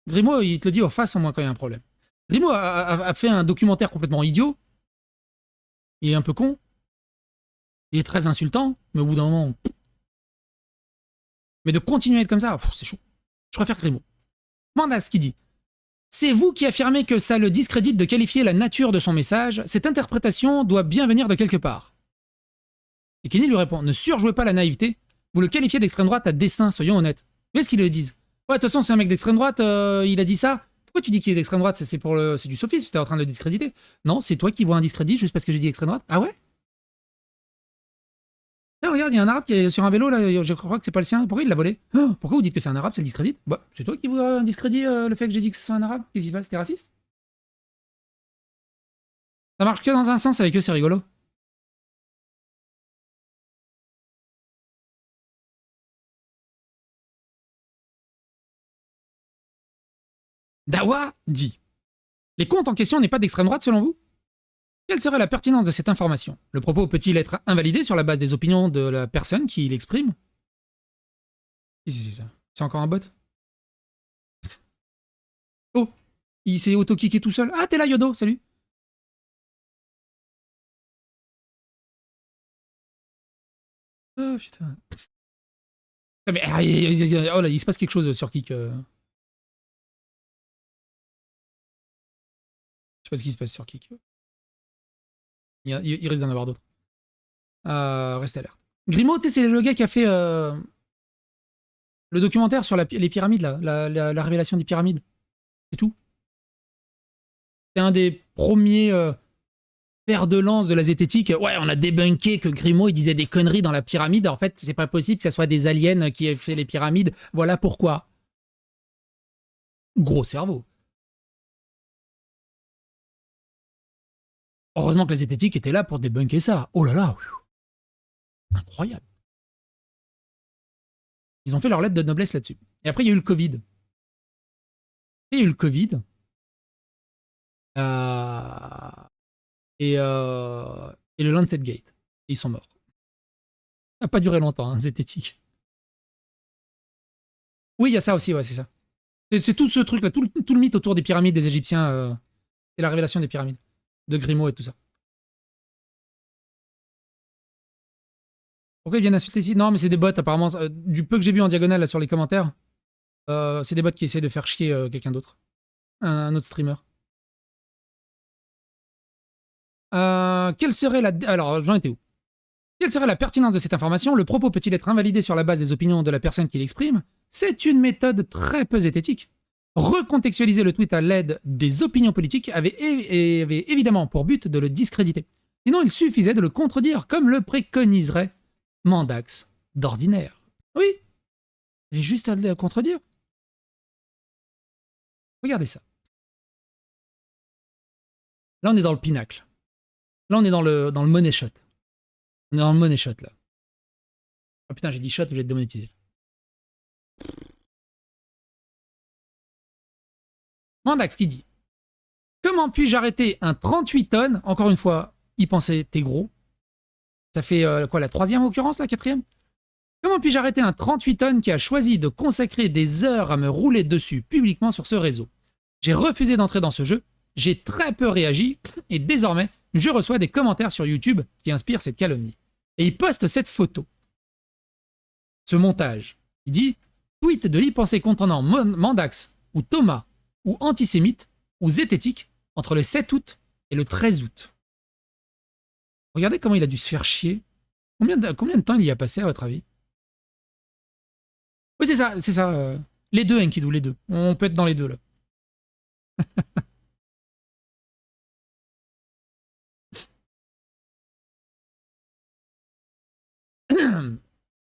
A: Grimaud, il te le dit en face au moins quand il y a un problème. Grimaud a fait un documentaire complètement idiot. Il est un peu con. Il est très insultant, mais au bout d'un moment... Mais de continuer à être comme ça, c'est chaud. Je préfère Grimaud. Mandax qui dit: c'est vous qui affirmez que ça le discrédite de qualifier la nature de son message. Cette interprétation doit bien venir de quelque part. Et Kenny lui répond: ne surjouez pas la naïveté. Vous le qualifiez d'extrême droite à dessein, soyons honnêtes. Où est-ce qu'ils le disent? Ouais, de toute façon, c'est un mec d'extrême droite, il a dit ça. Pourquoi tu dis qu'il est d'extrême droite? C'est du sophisme, t'es en train de le discréditer. Non, c'est toi qui vois un discrédit juste parce que j'ai dit extrême droite. Ah ouais? Ah, regarde, il y a un arabe qui est sur un vélo, là, je crois que c'est pas le sien. Pourquoi il l'a volé? Pourquoi vous dites que c'est un arabe, ça le discrédite? Bah, c'est toi qui vois un discrédit, le fait que j'ai dit que ce soit un arabe. Qu'est-ce qui se passe? T'es raciste? Ça marche que dans un sens, avec eux, c'est rigolo. Dawa dit: les comptes en question n'est pas d'extrême droite selon vous? Quelle serait la pertinence de cette information? Le propos peut-il être invalidé sur la base des opinions de la personne qui l'exprime? Qu'est-ce que c'est ça? C'est encore un bot? Oh, il s'est auto-kické tout seul. Ah, t'es là, Yodo, salut. Oh putain. Ah, mais, oh là, il se passe quelque chose sur Kik. Je sais pas ce qui se passe sur Kik. Il risque d'en avoir d'autres. Reste alerte. Grimaud, c'est le gars qui a fait le documentaire sur les pyramides, là, la révélation des pyramides. C'est tout. C'est un des premiers pères de lance de la zététique. Ouais, on a débunké que Grimaud il disait des conneries dans la pyramide. En fait, c'est pas possible que ce soit des aliens qui aient fait les pyramides. Voilà pourquoi. Gros cerveau. Heureusement que la zététique était là pour débunker ça. Oh là là. Incroyable. Ils ont fait leur lettre de noblesse là-dessus. Et après, il y a eu le Covid. Il y a eu le Covid. Euh, et le Lancet Gate. Et ils sont morts. Ça n'a pas duré longtemps, hein, zététique. Oui, il y a ça aussi, ouais, c'est ça. C'est tout ce truc-là, tout le mythe autour des pyramides des Égyptiens. C'est la révélation des pyramides. De Grimaud et tout ça. Pourquoi ils viennent insulter ici? Non, mais c'est des bots, apparemment. Du peu que j'ai vu en diagonale là, sur les commentaires, c'est des bots qui essaient de faire chier quelqu'un d'autre. Un autre streamer. Quelle serait la... Alors, j'en étais où? Quelle serait la pertinence de cette information? Le propos peut-il être invalidé sur la base des opinions de la personne qui l'exprime? C'est une méthode très peu zététique. Recontextualiser le tweet à l'aide des opinions politiques avait évidemment pour but de le discréditer. Sinon, il suffisait de le contredire, comme le préconiserait Mandax d'ordinaire. Oui, j'ai juste à le contredire. Regardez ça. Là, on est dans le pinacle. Là, on est dans le money shot. On est dans le money shot, là. Oh putain, j'ai dit shot, vous êtes démonétisé. Mandax qui dit: comment puis-je arrêter un 38 tonnes? Encore une fois, il pensait t'es gros. Ça fait quoi, la troisième occurrence, la quatrième? Comment puis-je arrêter un 38 tonnes qui a choisi de consacrer des heures à me rouler dessus publiquement sur ce réseau? J'ai refusé d'entrer dans ce jeu, j'ai très peu réagi, et désormais, je reçois des commentaires sur YouTube qui inspirent cette calomnie. Et il poste cette photo. Ce montage. Il dit: tweet de e-pensée contenant Mandax, ou Thomas, ou antisémite, ou zététique, entre le 7 août et le 13 août. Regardez comment il a dû se faire chier. Combien de temps il y a passé, à votre avis? Oui, c'est ça, c'est ça. Les deux, Enkidu, les deux. On peut être dans les deux, là.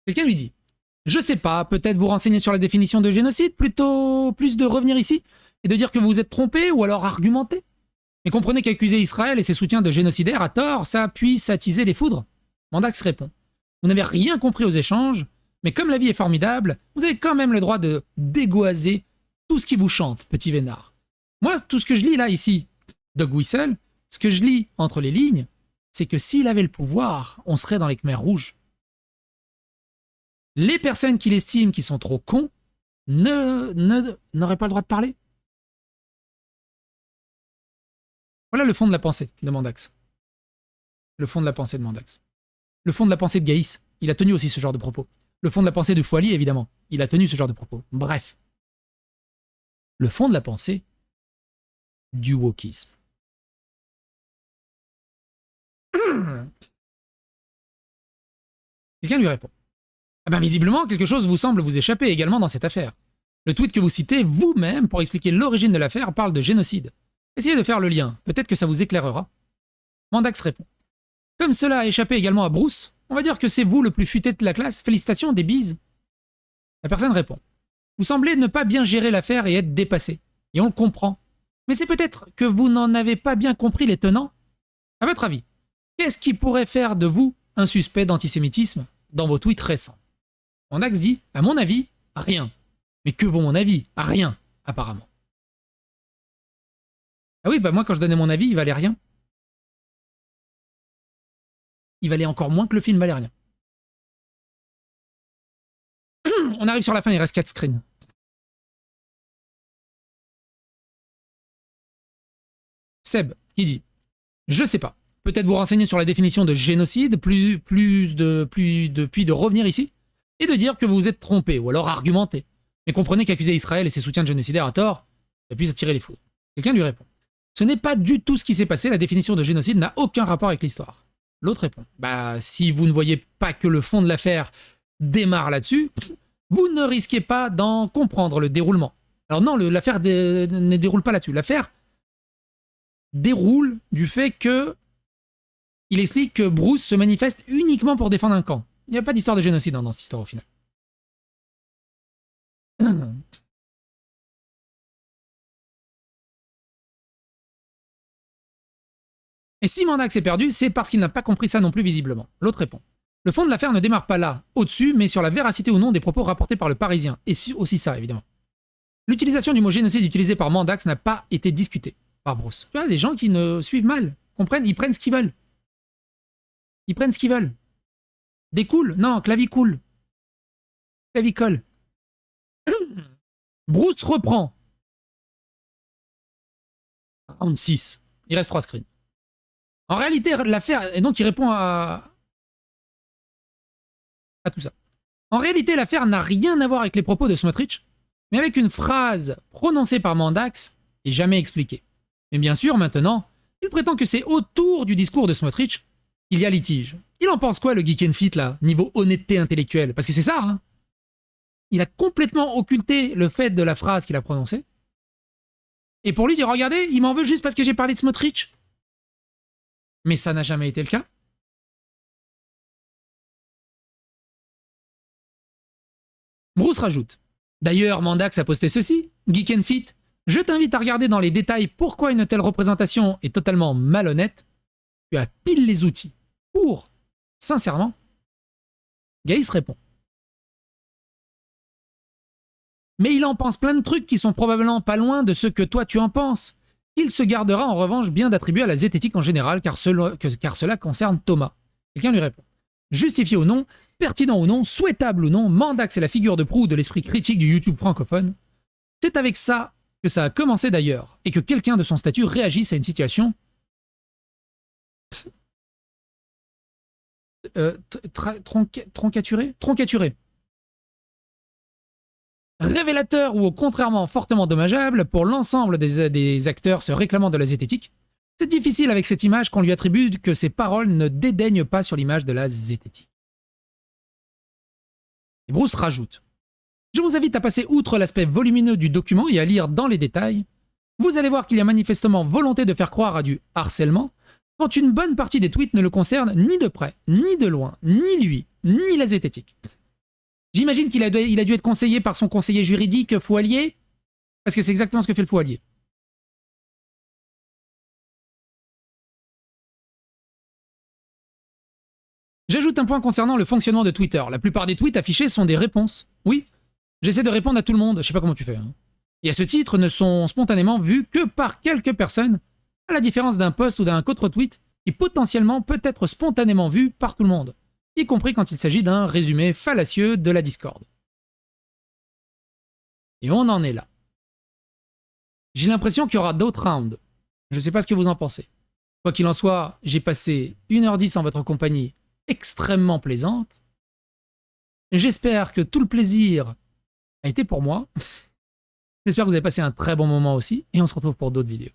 A: Quelqu'un lui dit: je sais pas, peut-être vous renseigner sur la définition de génocide, plutôt plus de revenir ici et de dire que vous vous êtes trompé ou alors argumenter. Mais comprenez qu'accuser Israël et ses soutiens de génocidaires à tort, ça puisse attiser les foudres. Mandax répond: vous n'avez rien compris aux échanges, mais comme la vie est formidable, vous avez quand même le droit de dégoiser tout ce qui vous chante, petit vénard. Moi, tout ce que je lis là, ici, Dog Whistle, ce que je lis entre les lignes, c'est que s'il avait le pouvoir, on serait dans les Khmers rouges. Les personnes qui l'estiment qui sont trop cons n'auraient pas le droit de parler. Voilà le fond de la pensée de Mandax. Le fond de la pensée de Mandax. Le fond de la pensée de Gaïs, il a tenu aussi ce genre de propos. Le fond de la pensée de Fouali, évidemment, il a tenu ce genre de propos. Bref. Le fond de la pensée du wokisme. Quelqu'un lui répond. Ah ben visiblement, quelque chose vous semble vous échapper également dans cette affaire. Le tweet que vous citez vous-même pour expliquer l'origine de l'affaire parle de génocide. Essayez de faire le lien, peut-être que ça vous éclairera. Mandax répond. Comme cela a échappé également à Bruce, on va dire que c'est vous le plus futé de la classe, félicitations, des bises. La personne répond. Vous semblez ne pas bien gérer l'affaire et être dépassé. Et on le comprend. Mais c'est peut-être que vous n'en avez pas bien compris les tenants. À votre avis, qu'est-ce qui pourrait faire de vous un suspect d'antisémitisme dans vos tweets récents? Mandax dit, à mon avis, rien. Mais que vaut mon avis? Rien, apparemment. Ah oui, bah moi quand je donnais mon avis, il valait rien. Il valait encore moins que le film valait rien. On arrive sur la fin, il reste 4 screens. Seb, qui dit je sais pas. Peut-être vous renseigner sur la définition de génocide, puis de revenir ici, et de dire que vous vous êtes trompé, ou alors argumenter. Mais comprenez qu'accuser Israël et ses soutiens de génocidaires à tort, ça puisse attirer les foudres. Quelqu'un lui répond. Ce n'est pas du tout ce qui s'est passé, la définition de génocide n'a aucun rapport avec l'histoire. L'autre répond. Bah, si vous ne voyez pas que le fond de l'affaire démarre là-dessus, vous ne risquez pas d'en comprendre le déroulement. Alors non, l'affaire ne déroule pas là-dessus. L'affaire déroule du fait que il explique que Bruce se manifeste uniquement pour défendre un camp. Il n'y a pas d'histoire de génocide dans cette histoire au final. Et si Mandax est perdu, c'est parce qu'il n'a pas compris ça non plus visiblement. L'autre répond. Le fond de l'affaire ne démarre pas là, au-dessus, mais sur la véracité ou non des propos rapportés par le Parisien. Et aussi ça, évidemment. L'utilisation du mot génocide utilisé par Mandax n'a pas été discutée par Bruce. Tu vois, des gens qui ne suivent mal, comprennent, ils prennent ce qu'ils veulent. Ils prennent ce qu'ils veulent. Découle? Non, clavicule. Clavicole. Bruce reprend. Round 6. Il reste 3 screens. En réalité, l'affaire... Et donc, il répond à tout ça. En réalité, l'affaire n'a rien à voir avec les propos de Smotrich, mais avec une phrase prononcée par Mandax et jamais expliquée. Mais bien sûr, maintenant, il prétend que c'est autour du discours de Smotrich qu'il y a litige. Il en pense quoi, le geek and fit, là, niveau honnêteté intellectuelle? Parce que c'est ça, hein. Il a complètement occulté le fait de la phrase qu'il a prononcée. Et pour lui dire, regardez, il m'en veut juste parce que j'ai parlé de Smotrich. Mais ça n'a jamais été le cas. Bruce rajoute. D'ailleurs, Mandax a posté ceci, Geek and Fit. Je t'invite à regarder dans les détails pourquoi une telle représentation est totalement malhonnête. Tu as pile les outils pour, sincèrement. Gaïs répond. Mais il en pense plein de trucs qui sont probablement pas loin de ce que toi tu en penses. Il se gardera en revanche bien d'attribuer à la zététique en général, car cela concerne Thomas. Quelqu'un lui répond. Justifié ou non, pertinent ou non, souhaitable ou non, Mandax est la figure de proue de l'esprit critique du YouTube francophone. C'est avec ça que ça a commencé d'ailleurs, et que quelqu'un de son statut réagisse à une situation troncaturée. Révélateur ou au contrairement fortement dommageable pour l'ensemble des acteurs se réclamant de la zététique, c'est difficile avec cette image qu'on lui attribue que ses paroles ne dédaignent pas sur l'image de la zététique. Et Bruce rajoute. Je vous invite à passer outre l'aspect volumineux du document et à lire dans les détails. Vous allez voir qu'il y a manifestement volonté de faire croire à du harcèlement, quand une bonne partie des tweets ne le concernent ni de près, ni de loin, ni lui, ni la zététique. J'imagine qu'il a dû être conseillé par son conseiller juridique Foualier, parce que c'est exactement ce que fait le Foualier. J'ajoute un point concernant le fonctionnement de Twitter. La plupart des tweets affichés sont des réponses. Oui, j'essaie de répondre à tout le monde, je sais pas comment tu fais. Hein. Et à ce titre, ne sont spontanément vus que par quelques personnes, à la différence d'un post ou d'un contre-tweet qui potentiellement peut être spontanément vu par tout le monde, y compris quand il s'agit d'un résumé fallacieux de la Discord. Et on en est là. J'ai l'impression qu'il y aura d'autres rounds. Je ne sais pas ce que vous en pensez. Quoi qu'il en soit, j'ai passé 1h10 en votre compagnie extrêmement plaisante. J'espère que tout le plaisir a été pour moi. J'espère que vous avez passé un très bon moment aussi, et on se retrouve pour d'autres vidéos.